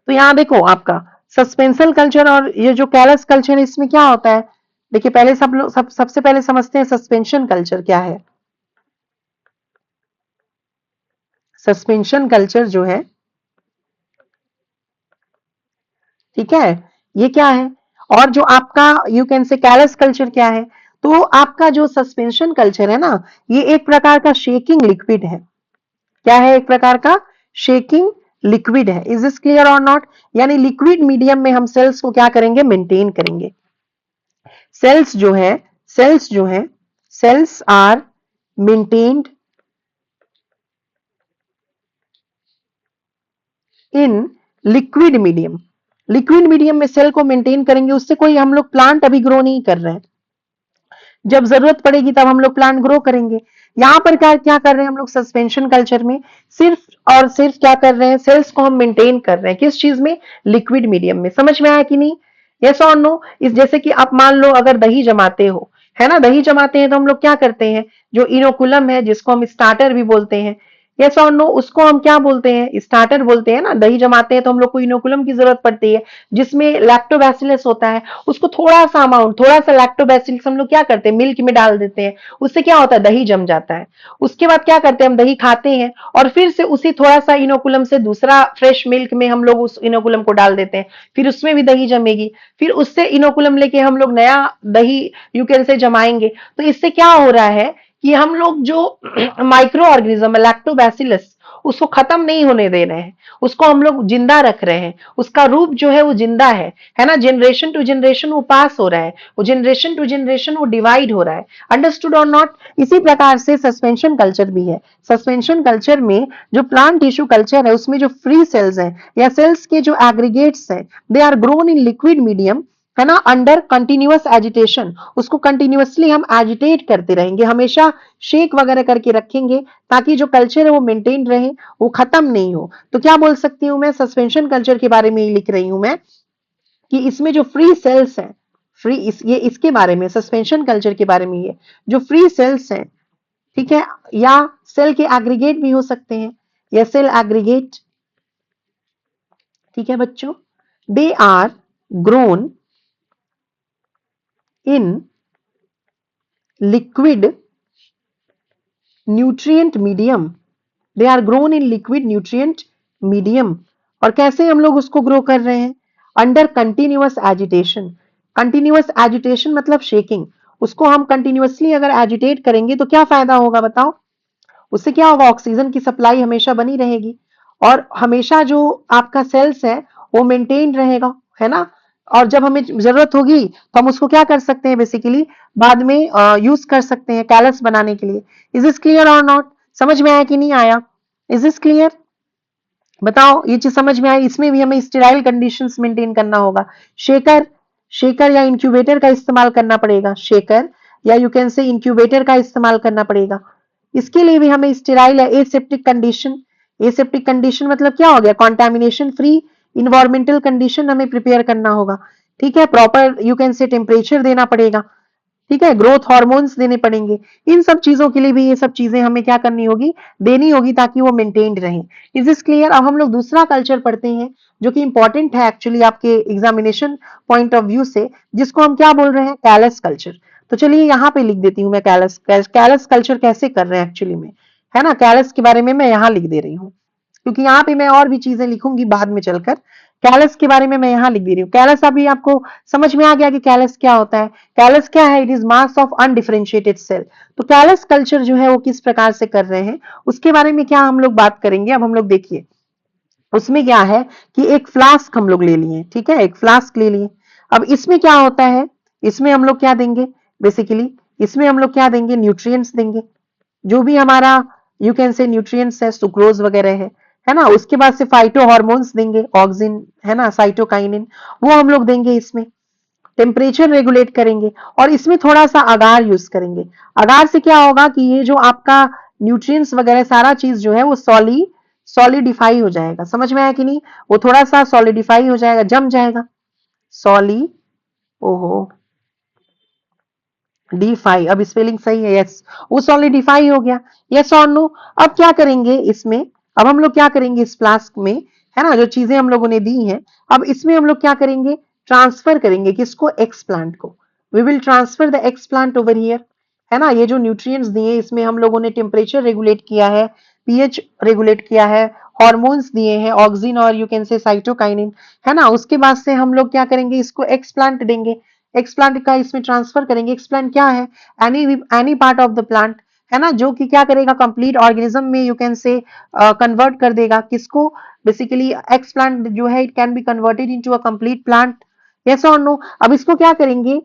तो यहाँ देखो आपका सस्पेंसल कल्चर और ये जो कैलस कल्चर है, इसमें क्या होता है? देखिए पहले सब लोग सबसे पहले समझते हैं सस्पेंशन कल्चर क्या है। सस्पेंशन कल्चर जो है, ठीक है, ये क्या है? और जो आपका यू कैन से कैलस कल्चर क्या है? तो आपका जो सस्पेंशन कल्चर है ना, ये एक प्रकार का शेकिंग लिक्विड है। क्या है? एक प्रकार का शेकिंग लिक्विड है। इज दिस क्लियर और नॉट? यानी लिक्विड मीडियम में हम सेल्स को क्या करेंगे? मेंटेन करेंगे। सेल्स जो है, सेल्स जो है, cells are maintained in liquid medium. Liquid medium में सेल को मेंटेन करेंगे, उससे कोई हम लोग प्लांट अभी ग्रो नहीं कर रहे हैं। जब जरूरत पड़ेगी तब हम लोग प्लांट ग्रो करेंगे। यहाँ पर क्या क्या कर रहे हैं हम लोग सस्पेंशन कल्चर में? सिर्फ और सिर्फ क्या कर रहे हैं? सेल्स को हम मेंटेन कर रहे हैं। किस चीज में? लिक्विड मीडियम में। समझ में आया कि नहीं? यस और नो? इस जैसे कि आप मान लो अगर दही जमाते हो, है ना, दही जमाते हैं तो हम लोग क्या करते हैं? जो इनोकुलम है जिसको हम स्टार्टर भी बोलते हैं, यस और नो, उसको हम क्या बोलते हैं? स्टार्टर बोलते हैं ना। दही जमाते हैं तो हम लोग को इनोकुलम की जरूरत पड़ती है जिसमें लैक्टोबैसिलस होता है। उसको थोड़ा सा अमाउंट, थोड़ा सा लैक्टोबैसिलस हम लोग क्या करते हैं? मिल्क में डाल देते हैं, उससे क्या होता है? दही जम जाता है। उसके बाद क्या करते हैं? हम दही खाते हैं और फिर से उसी थोड़ा सा इनोकुलम से दूसरा फ्रेश मिल्क में हम लोग उस इनोकुलम को डाल देते हैं, फिर उसमें भी दही जमेगी, फिर उससे इनोकुलम लेके हम लोग नया दही यू कैन से जमाएंगे। तो इससे क्या हो रहा है कि हम लोग जो माइक्रो ऑर्गेनिज्म लैक्टोबैसिलस, उसको खत्म नहीं होने दे रहे हैं, उसको हम लोग जिंदा रख रहे हैं। उसका रूप जो है वो जिंदा है ना? जनरेशन टू जनरेशन वो पास हो रहा है, वो जनरेशन टू जनरेशन वो डिवाइड हो रहा है। Understood or not? इसी प्रकार से सस्पेंशन कल्चर भी है। सस्पेंशन कल्चर में जो प्लांट टिश्यू कल्चर है, उसमें जो फ्री सेल्स हैं या सेल्स के जो एग्रीगेट्स हैं, they are grown in liquid medium, है ना, अंडर कंटिन्यूअस एजिटेशन। उसको कंटिन्यूअसली हम एजिटेट करते रहेंगे, हमेशा शेक वगैरह करके रखेंगे ताकि जो कल्चर है वो मेंटेन रहे, वो खत्म नहीं हो। तो क्या बोल सकती हूँ मैं? सस्पेंशन कल्चर के बारे में ही लिख रही हूं मैं कि इसमें जो फ्री सेल्स हैं, ये इसके बारे में, सस्पेंशन कल्चर के बारे में, ये जो फ्री सेल्स हैं, ठीक है, या सेल के एग्रीगेट भी हो सकते हैं, या सेल एग्रीगेट, ठीक है बच्चों, they are grown in liquid nutrient medium. They are grown in liquid nutrient medium. और कैसे हम लोग उसको ग्रो कर रहे हैं? Under continuous agitation. Continuous agitation मतलब शेकिंग। उसको हम कंटिन्यूअसली अगर एजिटेट करेंगे तो क्या फायदा होगा बताओ? उससे क्या होगा? ऑक्सीजन की सप्लाई हमेशा बनी रहेगी और हमेशा जो आपका सेल्स है वो मेंटेन रहेगा, है ना? और जब हमें जरूरत होगी तो हम उसको क्या कर सकते हैं? बेसिकली बाद में यूज कर सकते हैं कैलस बनाने के लिए। इज दिस क्लियर और नॉट? समझ में आया कि नहीं आया? Is this clear? बताओ, ये चीज समझ में आई? इसमें भी हमें स्टेराइल कंडीशंस मेंटेन करना होगा। शेकर, शेकर या इंक्यूबेटर का इस्तेमाल करना पड़ेगा। शेकर या यू कैन से इंक्यूबेटर का इस्तेमाल करना पड़ेगा। इसके लिए भी हमें स्टेराइल या एसेप्टिक कंडीशन, एसेप्टिक कंडीशन मतलब क्या हो गया? कॉन्टेमिनेशन फ्री इन्वायरमेंटल कंडीशन हमें प्रिपेयर करना होगा, ठीक है। प्रॉपर यू कैन से टेम्परेचर देना पड़ेगा, ठीक है, ग्रोथ हार्मोन्स देने पड़ेंगे। इन सब चीजों के लिए भी ये सब चीजें हमें क्या करनी होगी? देनी होगी ताकि वो मेंटेन्ड रहे। Is this clear? अब हम लोग दूसरा कल्चर पढ़ते हैं जो कि इंपॉर्टेंट है एक्चुअली आपके एग्जामिनेशन पॉइंट ऑफ व्यू से, जिसको हम क्या बोल रहे हैं? Callus culture. तो चलिए यहाँ पे लिख देती हूँ मैं कैलस, कैलस कल्चर कैसे कर रहे हैं एक्चुअली में, है ना? कैलस के बारे में मैं यहाँ लिख दे रही हूँ क्योंकि यहाँ पे मैं और भी चीजें लिखूंगी बाद में चलकर। कैलस के बारे में मैं यहाँ लिख दे रही हूँ। कैलस अभी आपको समझ में आ गया कि कैलस क्या होता है? कैलस क्या है? It is mass of undifferentiated cell. तो कैलस कल्चर जो है वो किस प्रकार से कर रहे हैं उसके बारे में क्या हम लोग बात करेंगे। अब हम लोग देखिए उसमें क्या है कि एक फ्लास्क हम लोग ले लिए, ठीक है, एक फ्लास्क ले लिए। अब इसमें क्या होता है? इसमें हम लोग क्या देंगे? बेसिकली इसमें हम लोग क्या देंगे? न्यूट्रिएंट्स देंगे। जो भी हमारा यू कैन से न्यूट्रिएंट्स है, सुक्रोज वगैरह है ना। उसके बाद से फाइटो हॉर्मोन्स देंगे, ऑक्सिन है ना, साइटोकाइनिन, वो हम लोग देंगे इसमें। टेम्परेचर रेगुलेट करेंगे और इसमें थोड़ा सा अगार यूज करेंगे। अगार से क्या होगा कि ये जो आपका न्यूट्रिएंट्स वगैरह सारा चीज जो है वो सॉलिडिफाई हो जाएगा। समझ में आया कि नहीं? वो थोड़ा सा सॉलिडिफाई हो जाएगा, जम जाएगा। सॉली ओहो डिफाई, अब स्पेलिंग सही है, यस, वो सॉलिडिफाई हो गया। यस और नो? अब क्या करेंगे इसमें, अब हम लोग क्या करेंगे इस फ्लास्क में, है ना, जो चीजें हम लोगों ने दी हैं, अब इसमें हम लोग क्या करेंगे, ट्रांसफर करेंगे किसको, एक्स प्लांट को। We will transfer the explant over here, है ना। ये जो न्यूट्रिएंट्स दिए इसमें हम लोगों ने टेम्परेचर रेगुलेट किया है, पीएच रेगुलेट किया है, हॉर्मोन्स दिए हैं, ऑक्सिन और यू कैन से साइटोकाइनिन, है ना। उसके बाद से हम लोग क्या करेंगे, इसको एक्स प्लांट देंगे, एक्स प्लांट का इसमें ट्रांसफर करेंगे। एक्स प्लांट क्या है, any part of the plant, है ना, जो कि क्या करेगा, कंप्लीट ऑर्गेनिज्म में यू कैन से कन्वर्ट कर देगा किसको, बेसिकली एक्स प्लांट जो है it can be converted into a complete plant. Yes और नो? अब इसको क्या करेंगे,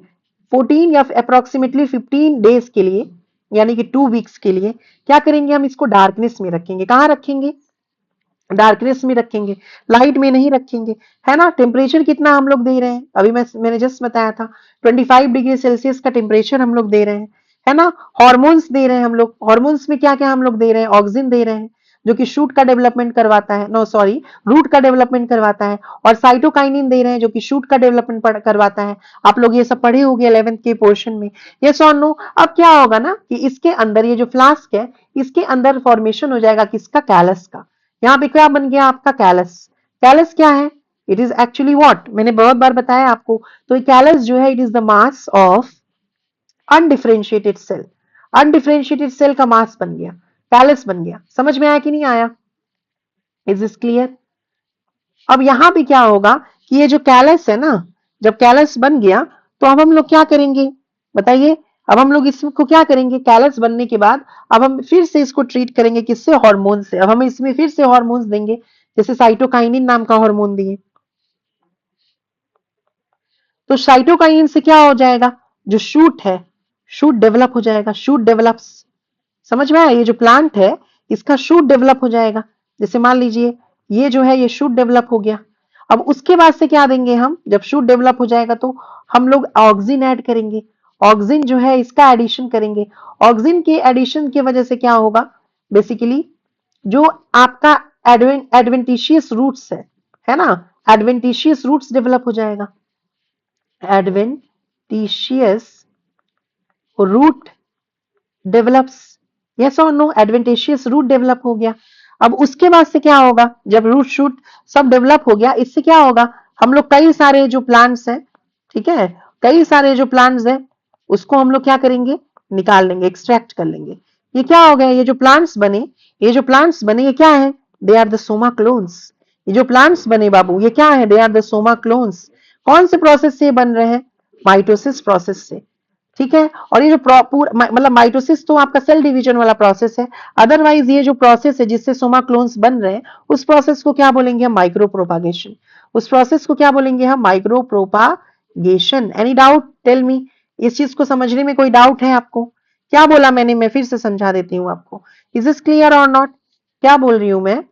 14 या अप्रोक्सीमेटली 15 डेज के लिए, यानी कि 2 वीक्स के लिए क्या करेंगे, हम इसको डार्कनेस में रखेंगे। कहाँ रखेंगे, डार्कनेस में रखेंगे, लाइट में नहीं रखेंगे, है ना। टेम्परेचर कितना हम लोग दे रहे हैं, अभी मैंने जस्ट बताया था 25 डिग्री सेल्सियस का टेम्परेचर हम लोग दे रहे हैं, है ना। हॉर्मोन्स दे रहे हैं हम लोग, हॉर्मोन्स में क्या क्या हम लोग दे रहे हैं, ऑक्सिन दे रहे हैं जो कि शूट का डेवलपमेंट करवाता है, नो सॉरी, रूट का डेवलपमेंट करवाता है, और साइटोकाइनिन दे रहे हैं जो कि शूट का डेवलपमेंट करवाता है। आप लोग ये सब पढ़े होंगे 11th के पोर्शन में। यस और नो? अब क्या होगा ना कि इसके अंदर ये जो फ्लास्क है इसके अंदर फॉर्मेशन हो जाएगा किसका, कैलस का। यहाँ पे क्या बन गया आपका, कैलस। कैलस क्या है, इट इज एक्चुअली व्हाट, मैंने बहुत बार बताया आपको। तो कैलस जो है it is the mass of undifferentiated cell, undifferentiated cell का मास बन गया, कैलस बन गया। समझ में आया कि नहीं आया, इज दिस क्लियर? अब यहां पे क्या होगा कि ये जो कैलस है ना, जब कैलस बन गया तो अब हम लोग क्या करेंगे बताइए। अब हम लोग इसको क्या करेंगे, कैलस बनने के बाद अब हम फिर से इसको ट्रीट करेंगे किससे, हार्मोन से। अब हम इसमें फिर से हार्मोन्स देंगे, जैसे साइटोकाइनिन नाम का हार्मोन दिए, तो साइटोकाइनिन से क्या हो जाएगा, जो शूट है, शूट डेवलप हो जाएगा, शूट डेवलप्स। समझ में आया, ये जो प्लांट है इसका शूट डेवलप हो जाएगा। जैसे मान लीजिए ये जो है ये शूट डेवलप हो गया। अब उसके बाद से क्या देंगे हम, जब शूट डेवलप हो जाएगा तो हम लोग ऑक्सिन ऐड करेंगे, ऑक्सिन जो है इसका एडिशन करेंगे। ऑक्सिन के एडिशन की वजह से क्या होगा, बेसिकली जो आपका एडवेंटिशियस रूट्स है ना, एडवेंटिशियस रूट्स डेवलप हो जाएगा, एडवेंटिशियस रूट डेवलप्स। यस और नो, एडवेंटेशियस रूट डेवलप हो गया। अब उसके बाद से क्या होगा, जब रूट शूट सब डेवलप हो गया, इससे क्या होगा, हम लोग कई सारे जो प्लांट्स हैं, ठीक है, कई सारे जो प्लांट्स हैं उसको हम लोग क्या करेंगे, निकाल लेंगे, एक्सट्रैक्ट कर लेंगे। ये क्या हो गया, ये जो प्लांट्स बने, ये जो प्लांट्स बने ये क्या है, they are the somaclones. ये जो प्लांट्स बने बाबू ये क्या है, they are the somaclones. कौन से प्रोसेस से बन रहे हैं, माइटोसिस प्रोसेस से, ठीक है। और ये जो मतलब माइटोसिस तो आपका सेल डिवीजन वाला प्रोसेस है, अदरवाइज ये जो प्रोसेस है जिससे सोमा क्लोन्स बन रहे हैं उस प्रोसेस को क्या बोलेंगे हम, माइक्रो प्रोपागेशन। उस प्रोसेस को क्या बोलेंगे हम, micropropagation. Any doubt, tell me, इस चीज को समझने में कोई डाउट है आपको, क्या बोला मैंने, मैं फिर से समझा देती हूँ आपको, इज दिस क्लियर और नॉट, क्या बोल रही हूं मैं।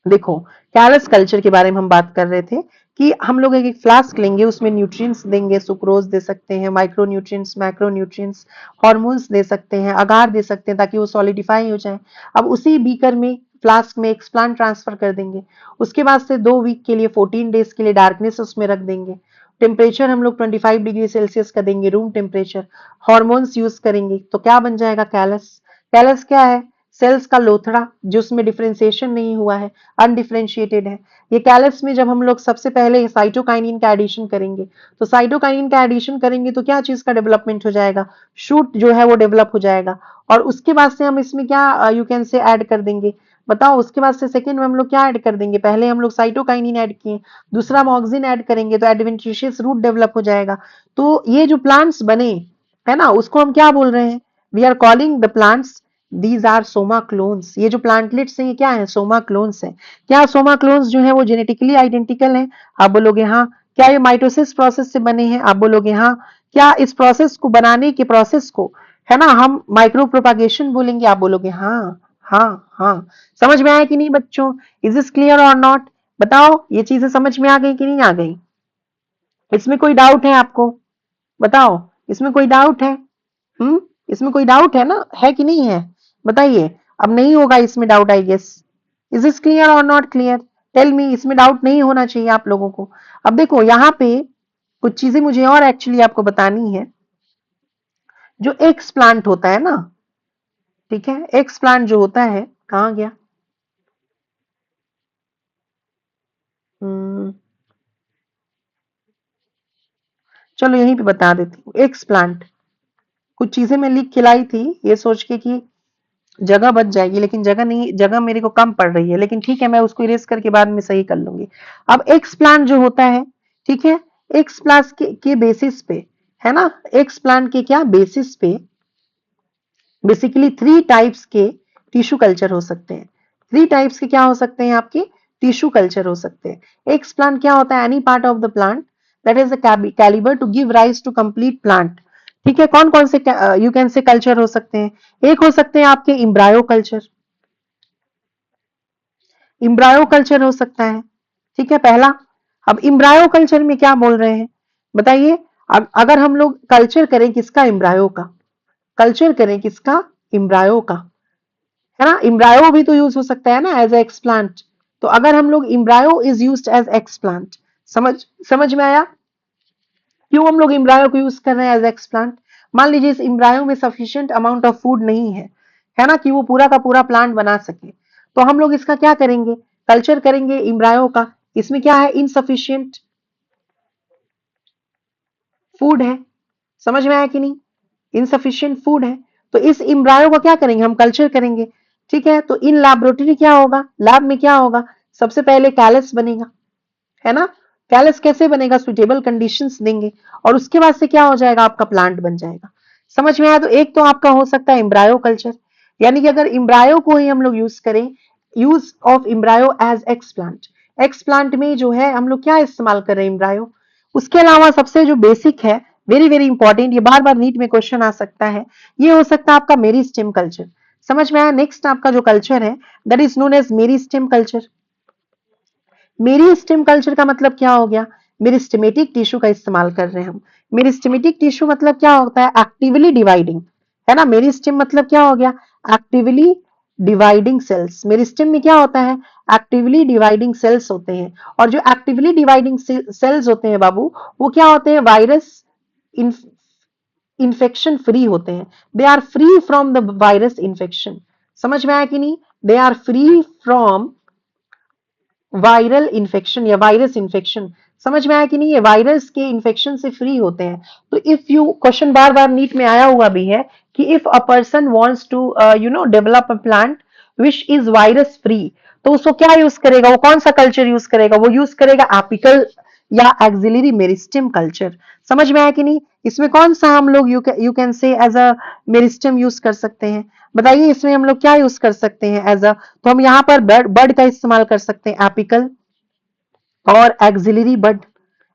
देखो, कैलस कल्चर के बारे में हम बात कर रहे थे कि हम लोग एक फ्लास्क लेंगे, उसमें न्यूट्रिएंट्स देंगे, सुक्रोज दे सकते हैं, micro nutrients, macro nutrients, hormones they सकते हैं, अगार दे सकते हैं ताकि वो सॉलिडिफाई हो जाए। अब उसी बीकर में, फ्लास्क में एक्सप्लांट ट्रांसफर कर देंगे। उसके बाद से 2 वीक के लिए, 14 डेज के लिए डार्कनेस उसमें रख देंगे। टेम्परेचर हम लोग 25 डिग्री सेल्सियस का देंगे, रूम टेम्परेचर। हार्मोन्स यूज करेंगे तो क्या बन जाएगा, कैलस। कैलस क्या है, सेल्स का लोथड़ा जिसमें डिफरेंशिएशन नहीं हुआ है, अनडिफरेंशिएटेड है। ये कैलस में जब हम लोग सबसे पहले साइटोकाइनिन का एडिशन करेंगे, तो साइटोकाइनिन का एडिशन करेंगे तो क्या चीज का डेवलपमेंट हो जाएगा, शूट जो है वो डेवलप हो जाएगा। और उसके बाद से हम इसमें क्या यू कैन से ऐड कर देंगे, बताओ। उसके बाद से सेकंड में हम लोग क्या ऐड कर देंगे, पहले हम लोग साइटोकाइनिन ऐड किए, दूसरा हम ऑक्सिन ऐड करेंगे तो एडवेंटिशियस रूट डेवलप हो जाएगा। तो ये जो प्लांट्स बने, है ना, उसको हम क्या बोल रहे हैं, we are calling the plants, these are somaclones. ये जो प्लांटलेट्स हैं ये क्या है, सोमा क्लोन्स है। क्या सोमा क्लोन्स जो है वो जेनेटिकली आइडेंटिकल है, आप बोलोगे हाँ। क्या ये माइटोसिस प्रोसेस से बने हैं, आप बोलोगे हाँ। क्या इस प्रोसेस को बनाने के प्रोसेस को, है ना, हम माइक्रो प्रोपागेशन बोलेंगे, आप बोलोगे हाँ। हाँ हाँ, समझ में आया कि नहीं बच्चों? इज दिस क्लियर और नॉट? बताओ ये चीजें समझ में आ गई कि नहीं आ गई? इसमें कोई डाउट है आपको? बताओ, इसमें कोई डाउट है? हम्म, इसमें कोई डाउट है ना, है कि नहीं है? बताइए। अब नहीं होगा इसमें doubt I guess. Is this clear और नॉट क्लियर? टेल मी, इसमें डाउट नहीं होना चाहिए आप लोगों को। अब देखो यहाँ पे कुछ चीजें मुझे और एक्चुअली आपको बतानी है। जो एक्स प्लांट होता है ना, ठीक है, एक्स प्लांट जो होता है, कहाँ गया? हम्म, चलो यहीं पे बता देती हूँ। एक्स प्लांट, कुछ चीजें मैं लिख के लाई थी ये सोच के कि जगह बच जाएगी, लेकिन जगह नहीं, जगह मेरे को कम पड़ रही है, लेकिन ठीक है मैं उसको इरेज करके बाद में सही कर लूंगी। अब एक्स प्लांट जो होता है, ठीक है, एक्स प्लस के बेसिस पे, है ना, एक्स प्लांट के क्या बेसिस पे बेसिकली 3 टाइप्स के टिश्यू कल्चर हो सकते हैं। 3 टाइप्स के क्या हो सकते हैं आपके? टिश्यू कल्चर हो सकते हैं। एक्स प्लांट क्या होता है? Any part of the plant that is caliber to give rise to complete plant. ठीक है, कौन कौन से यू कैन से कल्चर हो सकते हैं? एक हो सकते हैं आपके इम्ब्रायो कल्चर, इम्ब्रायो कल्चर हो सकता है, ठीक है, पहला। अब इम्ब्रायो कल्चर में क्या बोल रहे हैं बताइए? अगर हम लोग कल्चर करें किसका? इम्ब्रायो का। कल्चर करें किसका? इम्ब्रायो का, है ना। इम्ब्रायो भी तो यूज हो सकता है ना एज एक्सप्लांट। तो अगर हम लोग embryo is used as explant, समझ समझ में आया क्यों हम लोग इम्ब्रायो को यूज कर रहे हैं एज एक्सप्लांट? मान लीजिए इस इम्ब्रायो में सफिशिएंट अमाउंट ऑफ फूड नहीं है ना, कि वो पूरा का पूरा प्लांट बना सके, तो हम लोग इसका क्या करेंगे? कल्चर करेंगे इम्ब्रायो का। इसमें क्या है? इनसफिशिएंट फूड है, समझ में आया कि नहीं? इनसफिशिएंट फूड है, तो इस इम्ब्रायो का क्या करेंगे? हम कल्चर करेंगे, ठीक है। तो इन लैबोरेटरी क्या होगा? लैब में क्या होगा? सबसे पहले कैलस बनेगा, है ना। कैलस कैसे बनेगा? सुटेबल कंडीशंस देंगे, और उसके बाद से क्या हो जाएगा? आपका प्लांट बन जाएगा। समझ में आया? तो एक तो आपका हो सकता है इम्ब्रायो कल्चर, यानी कि अगर इम्ब्रायो को ही हम लोग यूज करें, use of embryo as explant. Explant में जो है हम लोग क्या इस्तेमाल कर रहे हैं? इम्ब्रायो। उसके अलावा सबसे जो बेसिक है, वेरी वेरी इंपॉर्टेंट, ये बार बार नीट में क्वेश्चन आ सकता है, ये हो सकता है आपका मेरी स्टेम कल्चर। समझ में आया? नेक्स्ट आपका जो कल्चर है दैट इज नोन एज मेरी स्टेम कल्चर। मेरिस्टेम कल्चर का मतलब क्या हो गया? मेरिस्टेमेटिक टिश्यू का इस्तेमाल कर रहे हैं हम। मेरिस्टेमेटिक टिश्यू मतलब क्या होता है? एक्टिवली डिवाइडिंग, है ना। मेरिस्टेम मतलब क्या हो गया? Actively dividing cells. मेरिस्टेम में क्या होता है? एक्टिवली डिवाइडिंग सेल्स होते हैं, और जो एक्टिवली डिवाइडिंग सेल्स होते हैं बाबू, वो क्या होते हैं? वायरस इन्फेक्शन फ्री होते हैं। They are free from the virus infection. समझ में आया कि नहीं? They are free from viral infection या वायरस इन्फेक्शन। समझ में आया कि नहीं? ये वायरस के इन्फेक्शन से फ्री होते हैं। तो इफ यू, क्वेश्चन बार बार नीट में आया हुआ भी है कि if a person wants to develop a plant which is virus free, तो उसको क्या यूज करेगा? वो कौन सा कल्चर यूज करेगा? वो यूज करेगा एपिकल या एक्सिलरी मेरिस्टेम कल्चर। समझ में आया कि नहीं? इसमें कौन सा हम लोग you can say as a meristem use कर सकते हैं? बताइए इसमें हम लोग क्या यूज कर सकते हैं एज अ? तो हम यहाँ पर बर्ड बर्ड का इस्तेमाल कर सकते हैं, एपिकल और एक्सिलरी बर्ड।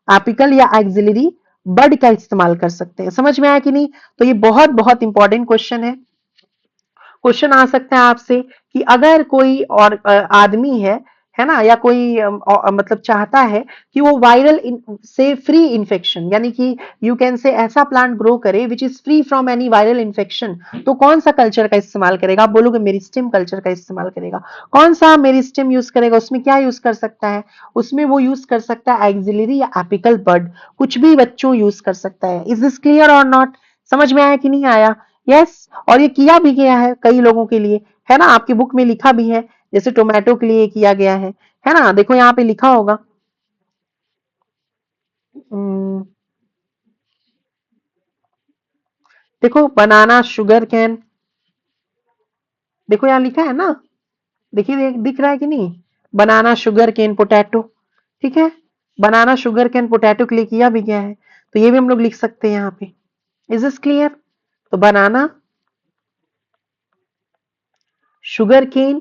एपिकल या एक्सिलरी बर्ड का इस्तेमाल कर सकते हैं। समझ में आया कि नहीं? तो ये बहुत बहुत इंपॉर्टेंट क्वेश्चन है। क्वेश्चन आ सकता है आपसे कि अगर कोई और आदमी है ना, या कोई मतलब चाहता है कि वो वायरल से फ्री इन्फेक्शन, यानी कि यू कैन से ऐसा प्लांट ग्रो करे which is free from any viral infection, तो कौन सा कल्चर का इस्तेमाल करेगा? आप बोलोगे मेरिस्टेम कल्चर का इस्तेमाल करेगा। कौन सा मेरिस्टेम यूज करेगा? उसमें क्या यूज कर सकता है? उसमें वो यूज कर सकता है एक्सिलरी या एपिकल बर्ड, कुछ भी बच्चों यूज कर सकता है। इज दिस क्लियर और नॉट? समझ में आया कि नहीं आया? यस yes, और ये किया भी गया है कई लोगों के लिए, है ना। आपकी बुक में लिखा भी है, जैसे टोमेटो के लिए किया गया है ना। देखो यहाँ पे लिखा होगा, हम्म, देखो बनाना शुगर कैन, देखो यहाँ लिखा है ना, देखिए दिख रहा है कि नहीं? बनाना शुगर केन पोटैटो, ठीक है। बनाना शुगर केन पोटैटो के लिए किया भी गया है, तो ये भी हम लोग लिख सकते हैं यहाँ पे। Is this clear? तो बनाना शुगर केन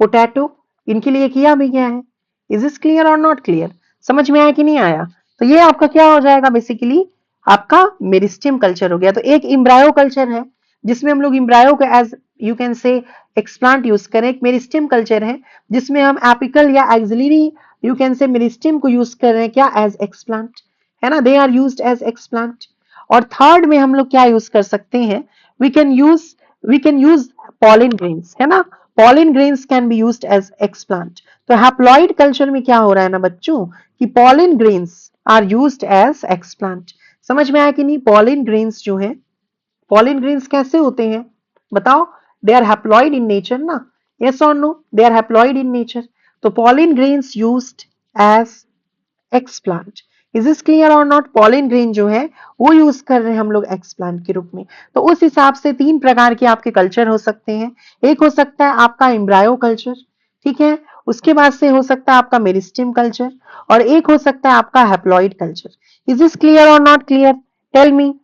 पोटैटो, इनके लिए किया भी गया है। इज दिस क्लियर और नॉट क्लियर? समझ में आया कि नहीं आया? तो ये आपका क्या हो जाएगा? बेसिकली आपका मेरिस्टेम कल्चर हो गया। तो एक इम्ब्रायो कल्चर है जिसमें हम लोग एम्ब्रायो को as you can say explant use करें। एक मेरिस्टेम कल्चर है जिसमें हम एपिकल या axillary you can say meristem को यूज कर रहे हैं क्या, एज एक्सप्लांट, है ना, they are used as explant. और थर्ड में हम लोग क्या यूज कर सकते हैं, we can use pollen grains, है ना, pollen grains can be used as explant. तो हैप्लॉइड कल्चर में क्या हो रहा है ना बच्चों कि pollen grains are used as explant. समझ में आया कि नहीं, पॉलिन ग्रेन्स जो है, पॉलिन ग्रेन्स कैसे होते हैं बताओ, they are haploid in nature ना, यस और no, they are haploid in nature. तो pollen grains used as explant, is this clear और नॉट, पॉलिन ग्रेन जो है वो यूज कर रहे हैं हम लोग एक्सप्लांट के रूप में। तो उस हिसाब से तीन प्रकार के आपके कल्चर हो सकते हैं, एक हो सकता है आपका एम्ब्रायो कल्चर, ठीक है, उसके बाद से हो सकता है आपका मेरिस्टेम कल्चर, और एक हो सकता है आपका haploid culture. Is this clear और नॉट क्लियर, टेल मी,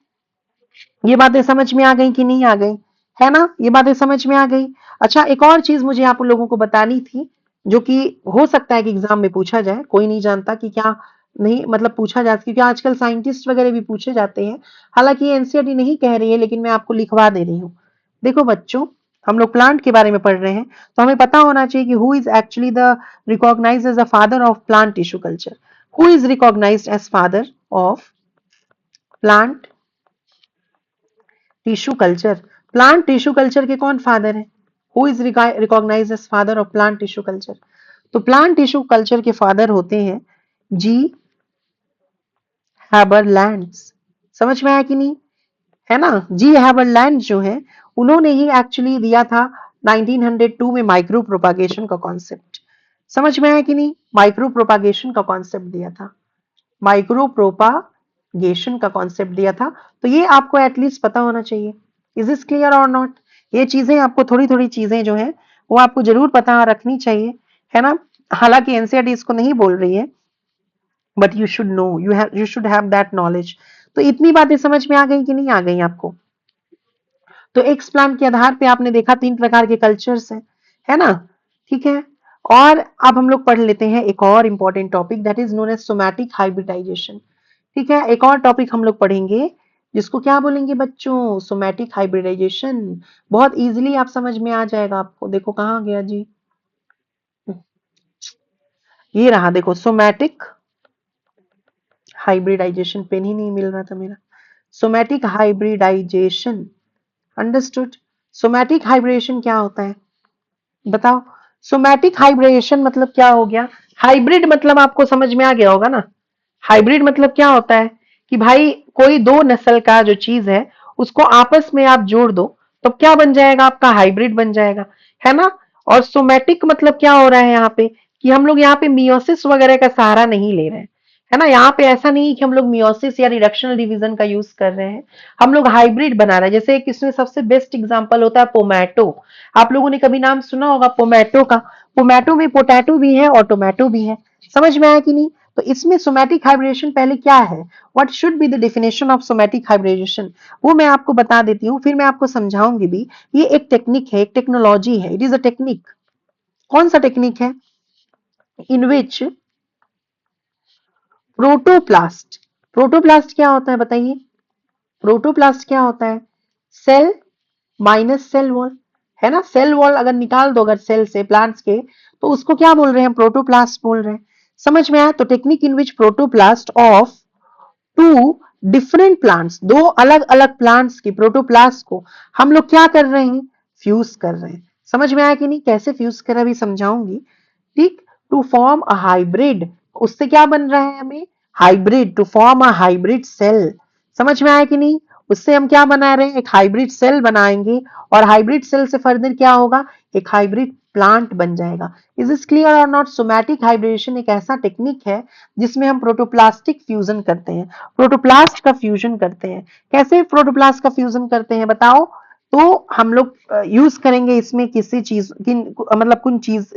ये बातें समझ में आ गई कि नहीं आ गई, है ना, ये बातें समझ में आ गई। अच्छा, एक और चीज मुझे आप लोगों को बतानी थी जो कि हो सकता है कि एग्जाम में पूछा जाए, कोई नहीं जानता कि क्या नहीं, मतलब पूछा जाता, क्योंकि आजकल साइंटिस्ट वगैरह भी पूछे जाते हैं। हालांकि ये एनसीईआरटी नहीं कह रही है, लेकिन मैं आपको लिखवा दे रही हूँ। देखो बच्चों, हम लोग प्लांट के बारे में पढ़ रहे हैं, तो हमें पता होना चाहिए कि who is actually the recognised as the father of plant tissue culture, who is recognised as father of plant tissue culture, plant tissue culture के कौन फादर है, who is recognised as father of plant tissue culture. तो प्लांट टिश्यू कल्चर के फादर होते हैं जी हैबरलैंड्स। समझ में आया कि नहीं, है ना, जी हैबरलैंड जो है उन्होंने ही एक्चुअली दिया था 1902 में माइक्रो प्रोपागेशन का कॉन्सेप्ट। समझ में आया कि नहीं, माइक्रो प्रोपागेशन का कॉन्सेप्ट दिया था, माइक्रो प्रोपागेशन का कॉन्सेप्ट दिया था। तो ये आपको एटलीस्ट पता होना चाहिए। इज दिस क्लियर और नॉट, ये चीजें आपको थोड़ी थोड़ी चीजें जो है वो आपको जरूर पता रखनी चाहिए, है ना। हालांकि एनसीईआरटी इसको नहीं बोल रही है, but you should know, you should have that knowledge. तो इतनी बातें समझ में आ गई कि नहीं आ गई आपको। तो एक्सप्लांट के आधार पे आपने देखा तीन प्रकार के कल्चर्स हैं, है ना, ठीक है। और अब हम लोग पढ़ लेते हैं एक और important topic, that is known as somatic hybridisation. ठीक है, एक और टॉपिक हम लोग पढ़ेंगे जिसको क्या बोलेंगे बच्चों, सोमैटिक हाइब्रिडाइजेशन। बहुत इजीली आप समझ में आ जाएगा आपको। देखो कहाँ गया जी, ये रहा, देखो सोमैटिक हाइब्रिडाइजेशन, पेन ही नहीं मिल रहा था मेरा। Somatic hybridisation, understood. Somatic hybridisation क्या होता है बताओ, सोमैटिक हाइब्रिडेशन मतलब क्या हो गया, हाइब्रिड मतलब आपको समझ में आ गया होगा ना। हाइब्रिड मतलब क्या होता है कि भाई कोई दो नस्ल का जो चीज है उसको आपस में आप जोड़ दो तो क्या बन जाएगा, आपका हाइब्रिड बन जाएगा, है ना। और सोमैटिक मतलब क्या हो रहा है यहाँ पे कि हम लोग यहाँ पे मियोसिस वगैरह का सहारा नहीं ले रहे हैं, है ना। यहाँ पे ऐसा नहीं कि हम लोग मियोसिस या रिडक्शनल डिवीजन का यूज कर रहे हैं, हम लोग हाइब्रिड बना रहे हैं। जैसे एक इसमें सबसे बेस्ट एग्जांपल होता है पोमैटो, आप लोगों ने कभी नाम सुना होगा पोमैटो का। पोमैटो में पोटैटो भी है और टोमेटो भी है, समझ में आया कि नहीं। तो इसमें सोमैटिक हाइब्रिडेशन पहले क्या है, what should be the definition of somatic hybridisation, वो मैं आपको बता देती हूँ, फिर मैं आपको समझाऊंगी भी। ये एक टेक्निक है, एक टेक्नोलॉजी है, इट इज अ टेक्निक। कौन सा टेक्निक है, इन विच प्रोटोप्लास्ट, प्रोटोप्लास्ट क्या होता है बताइए, प्रोटोप्लास्ट क्या होता है, सेल माइनस सेल वॉल, है ना। सेल वॉल अगर निकाल दो अगर सेल से प्लांट्स के, तो उसको क्या बोल रहे हैं, प्रोटोप्लास्ट बोल रहे हैं। समझ में आया, तो technique in which protoplast of two different plants, दो अलग अलग प्लांट्स की प्रोटोप्लास्ट को हम लोग क्या कर रहे हैं, फ्यूज कर रहे हैं। समझ में आया कि नहीं, कैसे फ्यूज कर अभी समझाऊंगी, ठीक। टू फॉर्म अ हाइब्रिड, उससे क्या बन रहा है हमें, hybrid, to form a hybrid cell. समझ में आया कि नहीं, उससे हम क्या बना रहे हैं, एक हाइब्रिड सेल बनाएंगे, और हाइब्रिड सेल से फर्दर क्या होगा, एक हाइब्रिड प्लांट बन जाएगा। इज दिस क्लियर और नॉट। सोमैटिक हाइब्रिडेशन एक ऐसा टेक्निक है जिसमें हम प्रोटोप्लास्टिक फ्यूजन करते हैं, प्रोटोप्लास्ट का फ्यूजन करते हैं। कैसे प्रोटोप्लास्ट का फ्यूजन करते हैं बताओ, तो हम लोग यूज करेंगे इसमें किसी चीज मतलब कुछ चीज,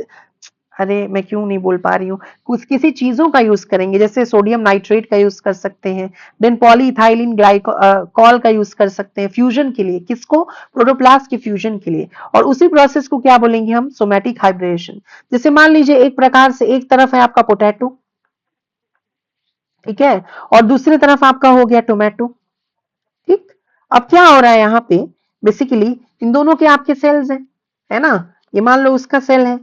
अरे मैं क्यों नहीं बोल पा रही हूँ, कुछ किसी चीजों का यूज करेंगे, जैसे सोडियम नाइट्रेट का यूज कर सकते हैं, देन पॉलीइथाइलिन ग्लाइकोल का यूज कर सकते हैं फ्यूजन के लिए, किसको, प्रोटोप्लास्ट के फ्यूजन के लिए। और उसी प्रोसेस को क्या बोलेंगे हम, सोमैटिक हाइब्रिडेशन। जैसे मान लीजिए एक प्रकार से एक तरफ है आपका पोटैटो, ठीक है, और दूसरी तरफ आपका हो गया टोमेटो, ठीक। अब क्या हो रहा है यहाँ पे, बेसिकली इन दोनों के आपके सेल्स हैं, है ना। ये मान लो उसका सेल है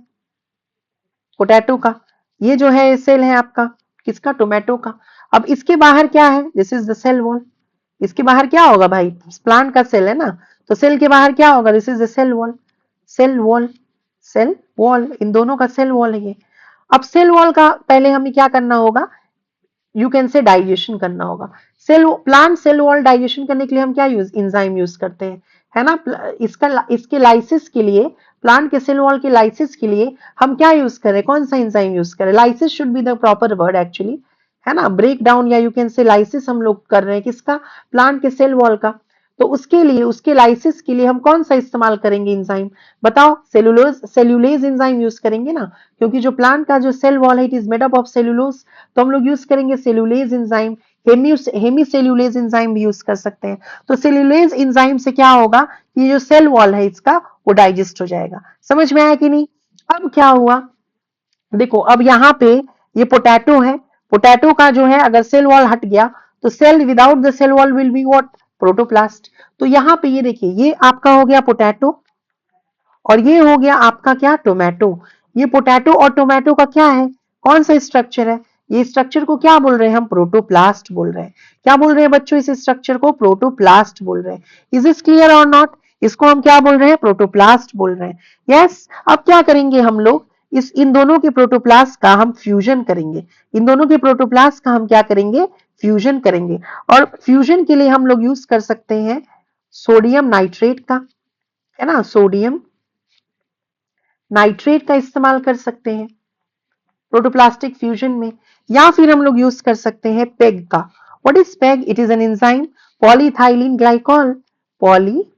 पोटैटो का, ये जो है सेल है आपका किसका, टोमेटो का। अब इसके बाहर क्या है, this is the cell wall. इसके बाहर क्या होगा भाई, प्लांट का सेल है ना, तो सेल के बाहर क्या होगा, this is the cell wall. Cell wall, cell wall, इन दोनों का सेल वॉल है ये। अब सेल वॉल का पहले हमें क्या करना होगा, यू कैन से डाइजेशन करना होगा। Cell plant cell wall digestion करने के लिए हम क्या यूज, इंजाइम यूज करते हैं, है ना। इसके लाइसिस के लिए, प्लांट के सेल वॉल के लाइसिस के लिए हम क्या यूज करें, कौन सा इंजाइम यूज करें, lysis should be the proper word actually, है ना। ब्रेक डाउन या यू कैन से लाइसिस हम लोग कर रहे हैं किसका, प्लांट के सेल वॉल का। तो उसके लिए, उसके लाइसिस के लिए हम कौन सा इस्तेमाल करेंगे इंजाइम, बताओ, सेल्यूलेज इंजाइम यूज करेंगे ना, क्योंकि जो प्लांट का जो सेल वॉल है it is made up of cellulose, तो हम लोग यूज करेंगे cellulase enzyme. Hemi cellulase enzyme भी यूज कर सकते हैं। तो सेल्यूलेज इंजाइम से क्या होगा, ये जो सेल वॉल है इसका वो डाइजेस्ट हो जाएगा। समझ में आया कि नहीं। अब क्या हुआ, देखो अब यहाँ पे ये पोटैटो है, पोटैटो का जो है अगर सेल वॉल हट गया तो cell without the cell wall will be what, protoplast. तो यहाँ पे ये देखिए, ये आपका हो गया पोटैटो और ये हो गया आपका क्या, टोमेटो। ये पोटैटो और टोमेटो का क्या है, कौन सा स्ट्रक्चर है, ये स्ट्रक्चर को क्या बोल रहे हैं हम, प्रोटोप्लास्ट बोल रहे हैं। क्या बोल रहे हैं बच्चों, इस स्ट्रक्चर को प्रोटोप्लास्ट बोल रहे हैं। इज इज क्लियर और नॉट, इसको हम क्या बोल रहे हैं, प्रोटोप्लास्ट बोल रहे हैं। यस अब क्या करेंगे हम लोग, इस इन दोनों के प्रोटोप्लास्ट का हम फ्यूजन करेंगे। इन दोनों के प्रोटोप्लास्ट का हम क्या करेंगे, फ्यूजन करेंगे। और फ्यूजन के लिए हम लोग यूज कर सकते हैं सोडियम नाइट्रेट का, है ना, सोडियम नाइट्रेट का इस्तेमाल कर सकते हैं प्रोटोप्लास्टिक फ्यूजन में, या फिर हम लोग यूज कर सकते हैं पेग का। What is peg, it is an enzyme, polyethylene glycol, polyethylene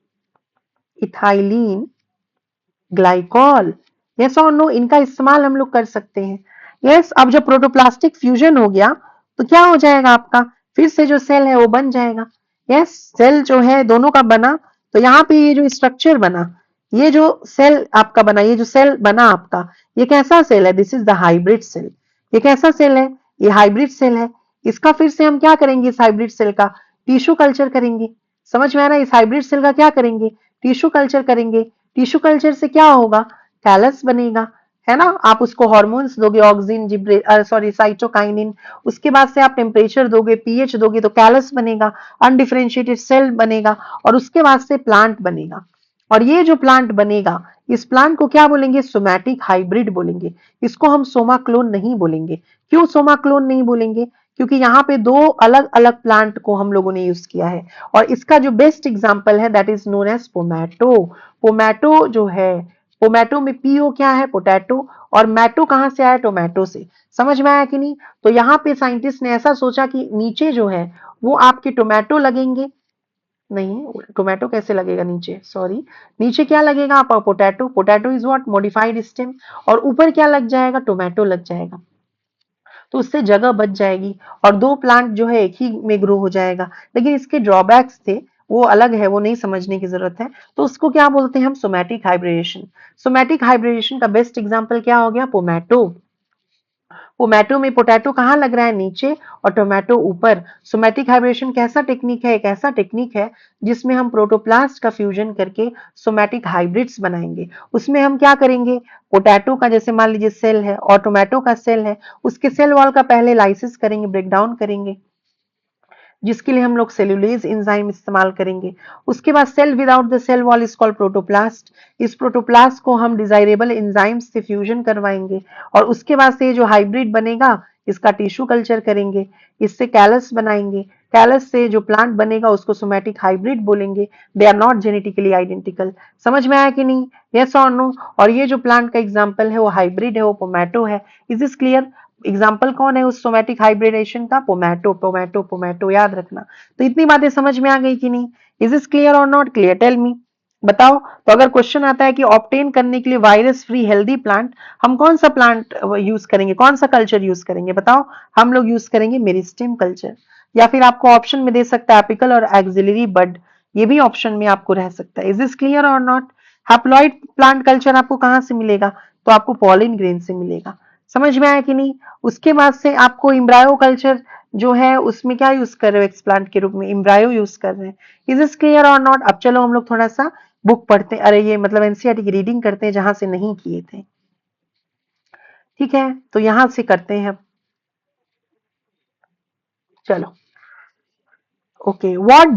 glycol, yes और नो, इनका इस्तेमाल हम लोग कर सकते हैं। यस अब जब प्रोटोप्लास्टिक फ्यूजन हो गया तो क्या हो जाएगा आपका, फिर से जो सेल है वो बन जाएगा। यस सेल जो है दोनों का बना, तो यहाँ पे ये जो स्ट्रक्चर बना, ये जो सेल आपका बना, ये जो सेल बना आपका, ये कैसा सेल है, this is the hybrid cell. ये कैसा सेल है, ये हाइब्रिड सेल है। इसका फिर से हम क्या करेंगे, इस हाइब्रिड सेल का टिश्यू कल्चर करेंगे। समझ में आ रहा है, इस हाइब्रिड सेल का क्या करेंगे, टिश्यू कल्चर करेंगे। टिश्यू कल्चर से क्या होगा, कैलस बनेगा, है ना। आप उसको हॉर्मोन्स दोगे, ऑक्सिन सॉरी साइटोकाइनिन, उसके बाद से आप टेम्परेचर दोगे, पीएच दोगे तो कैलस बनेगा, अनडिफरेंशिएटेड सेल बनेगा, और उसके बाद से प्लांट बनेगा। और ये जो प्लांट बनेगा, इस प्लांट को क्या बोलेंगे, सोमैटिक हाइब्रिड बोलेंगे। इसको हम सोमा क्लोन नहीं बोलेंगे। क्यों सोमा क्लोन नहीं बोलेंगे, क्योंकि यहाँ पे दो अलग अलग प्लांट को हम लोगों ने यूज किया है। और इसका जो बेस्ट एग्जांपल है that is known as pomato. Pomato जो है, पोमैटो में पीओ क्या है, पोटैटो, और मैटो कहां से आया, टोमेटो से। समझ में आया कि नहीं। तो यहाँ पे साइंटिस्ट ने ऐसा सोचा कि नीचे जो है वो आपके टोमेटो लगेंगे, नहीं टोमेटो कैसे लगेगा नीचे, सॉरी, नीचे क्या लगेगा आपका, potato. Potato is what, modified stem, और ऊपर क्या लग जाएगा, टोमेटो लग जाएगा। तो उससे जगह बच जाएगी और दो प्लांट जो है एक ही में ग्रो हो जाएगा। लेकिन इसके ड्रॉबैक्स थे, वो अलग है, वो नहीं समझने की जरूरत है। तो उसको क्या बोलते हैं हम, सोमैटिक हाइब्रिडेशन। सोमैटिक हाइब्रिडेशन का बेस्ट एग्जांपल क्या हो गया, पोमैटो। पोमैटो में पोटैटो कहाँ लग रहा है, नीचे, और टोमेटो ऊपर। सोमैटिक हाइब्रिडेशन कैसा टेक्निक है, एक ऐसा टेक्निक है जिसमें हम प्रोटोप्लास्ट का फ्यूजन करके सोमैटिक हाइब्रिड्स बनाएंगे। उसमें हम क्या करेंगे, पोटैटो का जैसे मान लीजिए सेल है और टोमेटो का सेल है, उसके सेल वॉल का पहले लाइसिस करेंगे, ब्रेक डाउन करेंगे, जिसके लिए हम लोग सेल्यूलेज एंजाइम इस्तेमाल करेंगे। उसके बाद cell without the cell wall is called protoplast. इस प्रोटोप्लास्ट को हम डिजायरेबल एंजाइम से फ्यूजन करवाएंगे, और उसके बाद से जो हाइब्रिड बनेगा इसका टिश्यू कल्चर करेंगे, इससे कैलस बनाएंगे। कैलस से जो प्लांट बनेगा उसको सोमैटिक हाइब्रिड बोलेंगे। They are not genetically identical. समझ में आया कि नहीं, यस और नो। और ये जो प्लांट का एग्जाम्पल है वो हाइब्रिड है, वो पोमैटो है। Is this clear. एग्जाम्पल कौन है उस सोमैटिक हाइब्रिडेशन का, पोमैटो, पोमैटो, पोमैटो, याद रखना। तो इतनी बातें समझ में आ गई कि नहीं, इज दिस क्लियर और नॉट क्लियर, टेल मी, बताओ। तो अगर क्वेश्चन आता है कि ऑब्टेन करने के लिए वायरस फ्री हेल्दी प्लांट, हम कौन सा प्लांट यूज करेंगे, कौन सा कल्चर यूज करेंगे, बताओ। हम लोग यूज करेंगे मेरिस्टेम कल्चर, या फिर आपको ऑप्शन में दे सकता है एपिकल और एक्सिलरी बड, ये भी ऑप्शन में आपको रह सकता है। इज दिस क्लियर और नॉट। हैप्लॉइड प्लांट कल्चर आपको कहां से मिलेगा, तो आपको पॉलिन ग्रेन से मिलेगा। समझ में आया कि नहीं? उसके बाद से आपको एम्ब्रायो कल्चर जो है उसमें क्या यूज कर रहे हो, एक्सप्लांट के रूप में एम्ब्रायो यूज कर रहे हैं। इज दिस क्लियर और नॉट? अब चलो हम लोग थोड़ा सा बुक पढ़ते हैं, अरे ये मतलब एनसीईआरटी की रीडिंग करते हैं जहां से नहीं किए थे। ठीक है, तो यहां से करते हैं अब। चलो, okay, what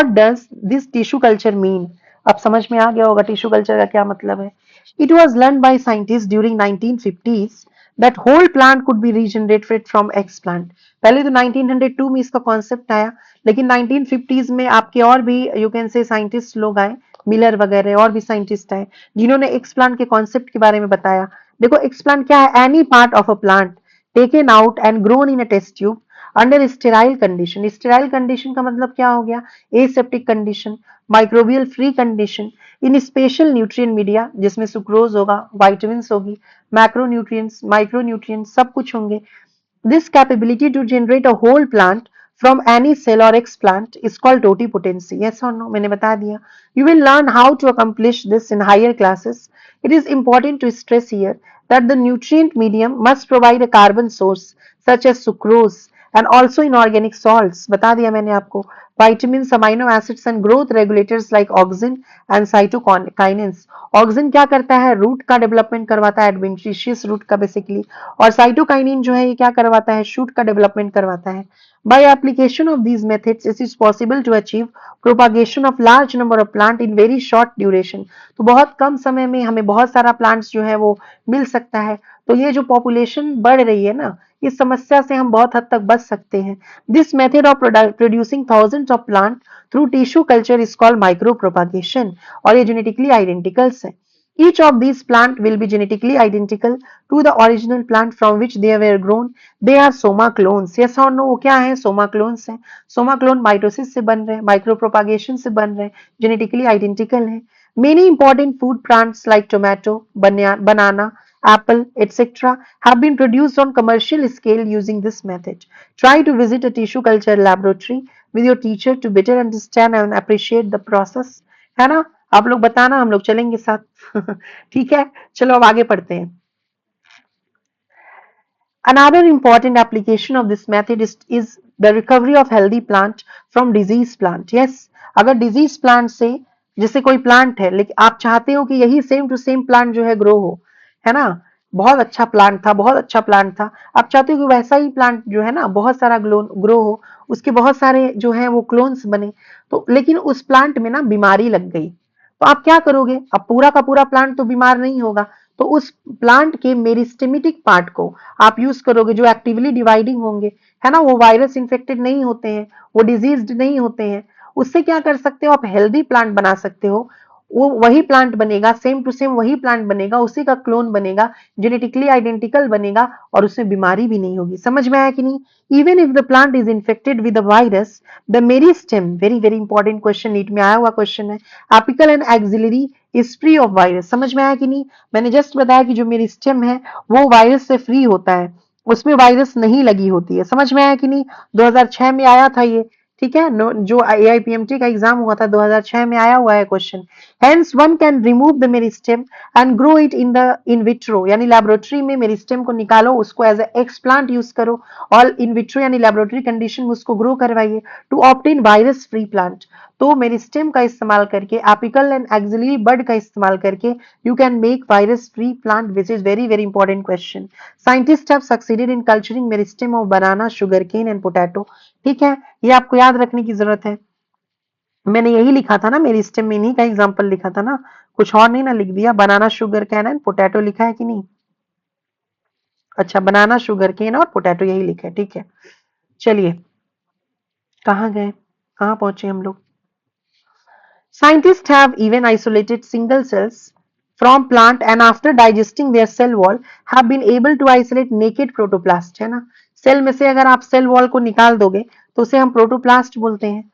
does this tissue culture mean? अब समझ में आ गया होगा टिश्यू कल्चर का क्या मतलब है। It was learn by scientist during 1950s that whole plant could be regenerated from explant. पहले तो 1902 में इसका कॉन्सेप्ट आया, लेकिन 1950s में आपके और भी यू कैन से साइंटिस्ट लोग आए, मिलर वगैरह और भी साइंटिस्ट आए, जिन्होंने एक्स प्लांट के कॉन्सेप्ट के बारे में बताया। देखो एक्स प्लांट क्या है, any part of a plant taken out and grown in a test tube under sterile condition. Sterile condition का मतलब क्या हो गया, aseptic condition, microbial free condition, in special nutrient media जिसमें सुक्रोज होगा, वाइटामिन होगी, मैक्रोन्यूट्रिएंट्स, माइक्रोन्यूट्रिएंट्स सब कुछ होंगे। This capability to generate a whole plant from any cell or explant is called totipotency. Yes or no? मैंने बता दिया. You will learn how to accomplish this in higher classes. It is important to stress here that the nutrient medium must provide a carbon source such as sucrose and also inorganic salts. बता दिया मैंने आपको. Vitamins, amino acids and growth regulators like auxin and cytokinins. Auxin क्या करता है, रूट का डेवलपमेंट करवाता है, एडवेंटिशियस रूट का बेसिकली, और साइटोकाइनिन जो है ये क्या करवाता है, शूट का डेवलपमेंट करवाता है। By application of these methods it is possible to achieve propagation of large number of plant in very short duration. तो बहुत कम समय में हमें बहुत सारा प्लांट्स जो है वो मिल सकता है। तो ये जो पॉपुलेशन बढ़ रही है ना, इस समस्या से हम बहुत हद तक बच सकते हैं। This method of producing thousands of plant through tissue culture is called micro propagation, और ये जेनेटिकली आइडेंटिकल्स है। Each of these plant will be genetically identical to the original plant from which they were grown. They are soma clones. Yes or no? वो क्या है, soma clones है। soma clone माइटोसिस से बन रहे हैं, माइक्रो प्रोपागेशन से बन रहे हैं, जेनेटिकली आइडेंटिकल है। Many important food plants like tomato, banana, apple, etc. have been produced on commercial scale using this method. Try to visit a tissue culture laboratory with your teacher to better understand and appreciate the process. है ना? आप लोग बताना, हम लोग चलेंगे साथ। ठीक है, चलो अब आगे पढ़ते हैं। Another important application of this method is the recovery of healthy plant from disease plant. Yes, अगर disease plant से, जैसे कोई plant है लेकिन आप चाहते हो कि यही सेम टू सेम plant जो है ग्रो हो, है ना, बहुत अच्छा प्लांट था, बहुत अच्छा प्लांट था, आप चाहते हो कि वैसा ही प्लांट जो है ना बहुत सारा ग्रो हो, उसके बहुत सारे जो है वो क्लोन्स बने, तो लेकिन उस प्लांट में ना बीमारी लग गई, तो आप क्या करोगे, अब पूरा का पूरा प्लांट तो बीमार नहीं होगा, तो उस प्लांट के मेरिस्टेमेटिक पार्ट को आप यूज करोगे, जो एक्टिवली डिवाइडिंग होंगे, है ना, वो वायरस इन्फेक्टेड नहीं होते हैं, वो डिजीज्ड नहीं होते हैं, उससे क्या कर सकते हो आप, हेल्दी प्लांट बना सकते हो। वो वही प्लांट बनेगा, सेम टू सेम वही प्लांट बनेगा, उसी का क्लोन बनेगा, जेनेटिकली आइडेंटिकल बनेगा, और उसमें बीमारी भी नहीं होगी। समझ में आया कि नहीं? Even if the plant is infected with the virus, the meristem, very very important question, NEET में आया हुआ क्वेश्चन है, apical and axillary is free of virus. समझ में आया कि नहीं? मैंने जस्ट बताया कि जो मेरिस्टेम है वो वायरस से फ्री होता है, उसमें वायरस नहीं लगी होती है। समझ में आया कि नहीं? 2006 में आया था ये, ठीक है, जो AIPMT का एग्जाम हुआ था 2006 में आया हुआ है question. Hence one can remove the meristem and grow it in vitro, यानी लैबोरेटरी में मेरिस्टेम को निकालो, उसको एज ए एक्सप्लांट यूज करो, और इन विट्रो यानी लैबोरेटरी कंडीशन में उसको ग्रो करवाइए to obtain virus free plant. तो मेरिस्टेम का इस्तेमाल करके, एपिकल एंड एक्सिलरी बड का इस्तेमाल करके you can make virus free plant, which is very very important question. Scientist have succeeded in culturing meristem of banana, sugar cane and potato. ठीक है, ये आपको याद रखने की जरूरत है। मैंने यही लिखा था ना, मेरिस्टेम में इन्हीं का एग्जाम्पल लिखा था ना, कुछ और नहीं ना लिख दिया। बनाना, शुगर कैन एंड पोटैटो लिखा है कि नहीं? अच्छा, बनाना, शुगर केन और पोटैटो यही लिखा है, ठीक है। चलिए, कहाँ गए, कहाँ पहुंचे हम लोग? Scientists have even isolated single cells from plant and after digesting their cell wall have been able to isolate naked protoplast, है ना, सेल में से अगर आप सेल वॉल को निकाल दोगे तो उसे हम प्रोटोप्लास्ट बोलते हैं।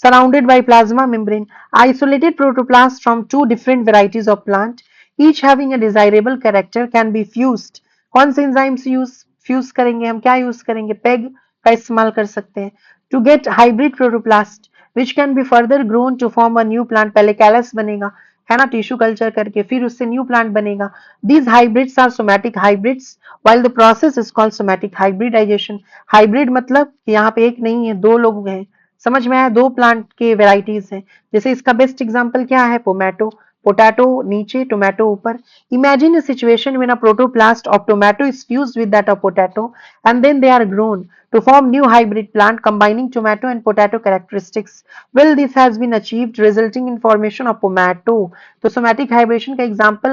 Surrounded by plasma membrane, isolated protoplast from two different varieties of plant, each having a desirable character can be fused. कौन से enzymes फ्यूज करेंगे हम, क्या यूज करेंगे, पेग का इस्तेमाल कर सकते हैं, to get hybrid protoplast which can be further grown to form a new plant। पहले कैलस बनेगा, है ना, टिश्यू कल्चर करके, फिर उससे न्यू प्लांट बनेगा। These hybrids are somatic hybrids while the process is called somatic hybridization। Hybrid मतलब यहाँ पे एक नहीं है, दो लोग हैं, समझ में आया, दो प्लांट के वेराइटीज हैं। जैसे इसका बेस्ट एग्जांपल क्या है, पोमैटो, पोटैटो नीचे, टोमेटो ऊपर। Imagine a situation when a protoplast of tomato is fused with that of potato and then they are grown to form new hybrid plant combining tomato and potato characteristics. Well, this has been achieved resulting in formation of pomato। तो somatic hybridization का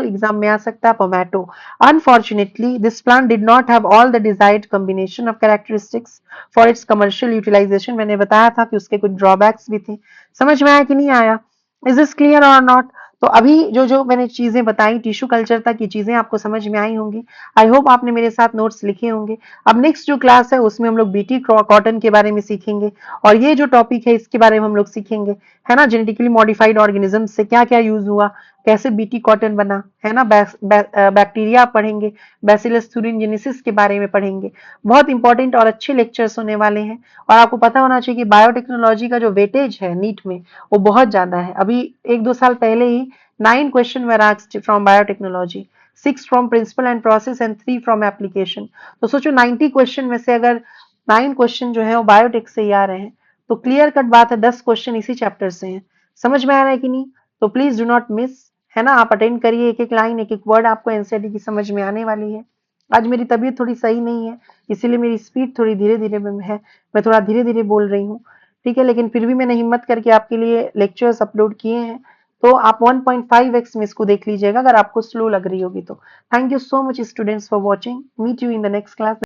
एग्जाम में आ सकता है pomato. Unfortunately, this plant did not have all the desired combination of characteristics for its commercial utilization। मैंने बताया था कि उसके कुछ ड्रॉबैक्स भी थे। समझ में आया कि नहीं आया? इज दिस क्लियर और नॉट? तो अभी जो जो मैंने चीजें बताई टिश्यू कल्चर तक की चीजें आपको समझ में आई होंगी। आई होप आपने मेरे साथ नोट्स लिखे होंगे। अब नेक्स्ट जो क्लास है उसमें हम लोग बीटी कॉटन के बारे में सीखेंगे और ये जो टॉपिक है इसके बारे में हम लोग सीखेंगे, है ना, जेनेटिकली मॉडिफाइड ऑर्गेनिज्म से क्या क्या यूज हुआ, कैसे बीटी कॉटन बना, है ना, बैक्टीरिया पढ़ेंगे, बैसिलस thuringiensis के बारे में पढ़ेंगे। बहुत इंपॉर्टेंट और अच्छे लेक्चर्स होने वाले हैं और आपको पता होना चाहिए कि बायोटेक्नोलॉजी का जो वेटेज है नीट में वो बहुत ज्यादा है। अभी 1-2 साल पहले ही 9 question were asked from biotechnology, 6 from principle and process and 3 from application. तो सोचो 90 क्वेश्चन में से अगर 9 क्वेश्चन जो है वो बायोटेक से ही आ रहे हैं तो क्लियर कट बात है 10 क्वेश्चन इसी चैप्टर से हैं। समझ में आ रहा है कि नहीं? तो प्लीज डू नॉट मिस, है ना, आप अटेंड करिए, एक एक लाइन एक एक वर्ड आपको एनसीईआरटी की समझ में आने वाली है। आज मेरी तबीयत थोड़ी सही नहीं है इसीलिए मेरी स्पीड थोड़ी धीरे धीरे में है, मैं थोड़ा धीरे धीरे बोल रही हूँ, ठीक है, लेकिन फिर भी मैंने हिम्मत करके आपके लिए लेक्चर्स अपलोड किए हैं। तो आप 1.5x में इसको देख लीजिएगा अगर आपको स्लो लग रही होगी तो। Thank you so much students for watching, meet you in the next class.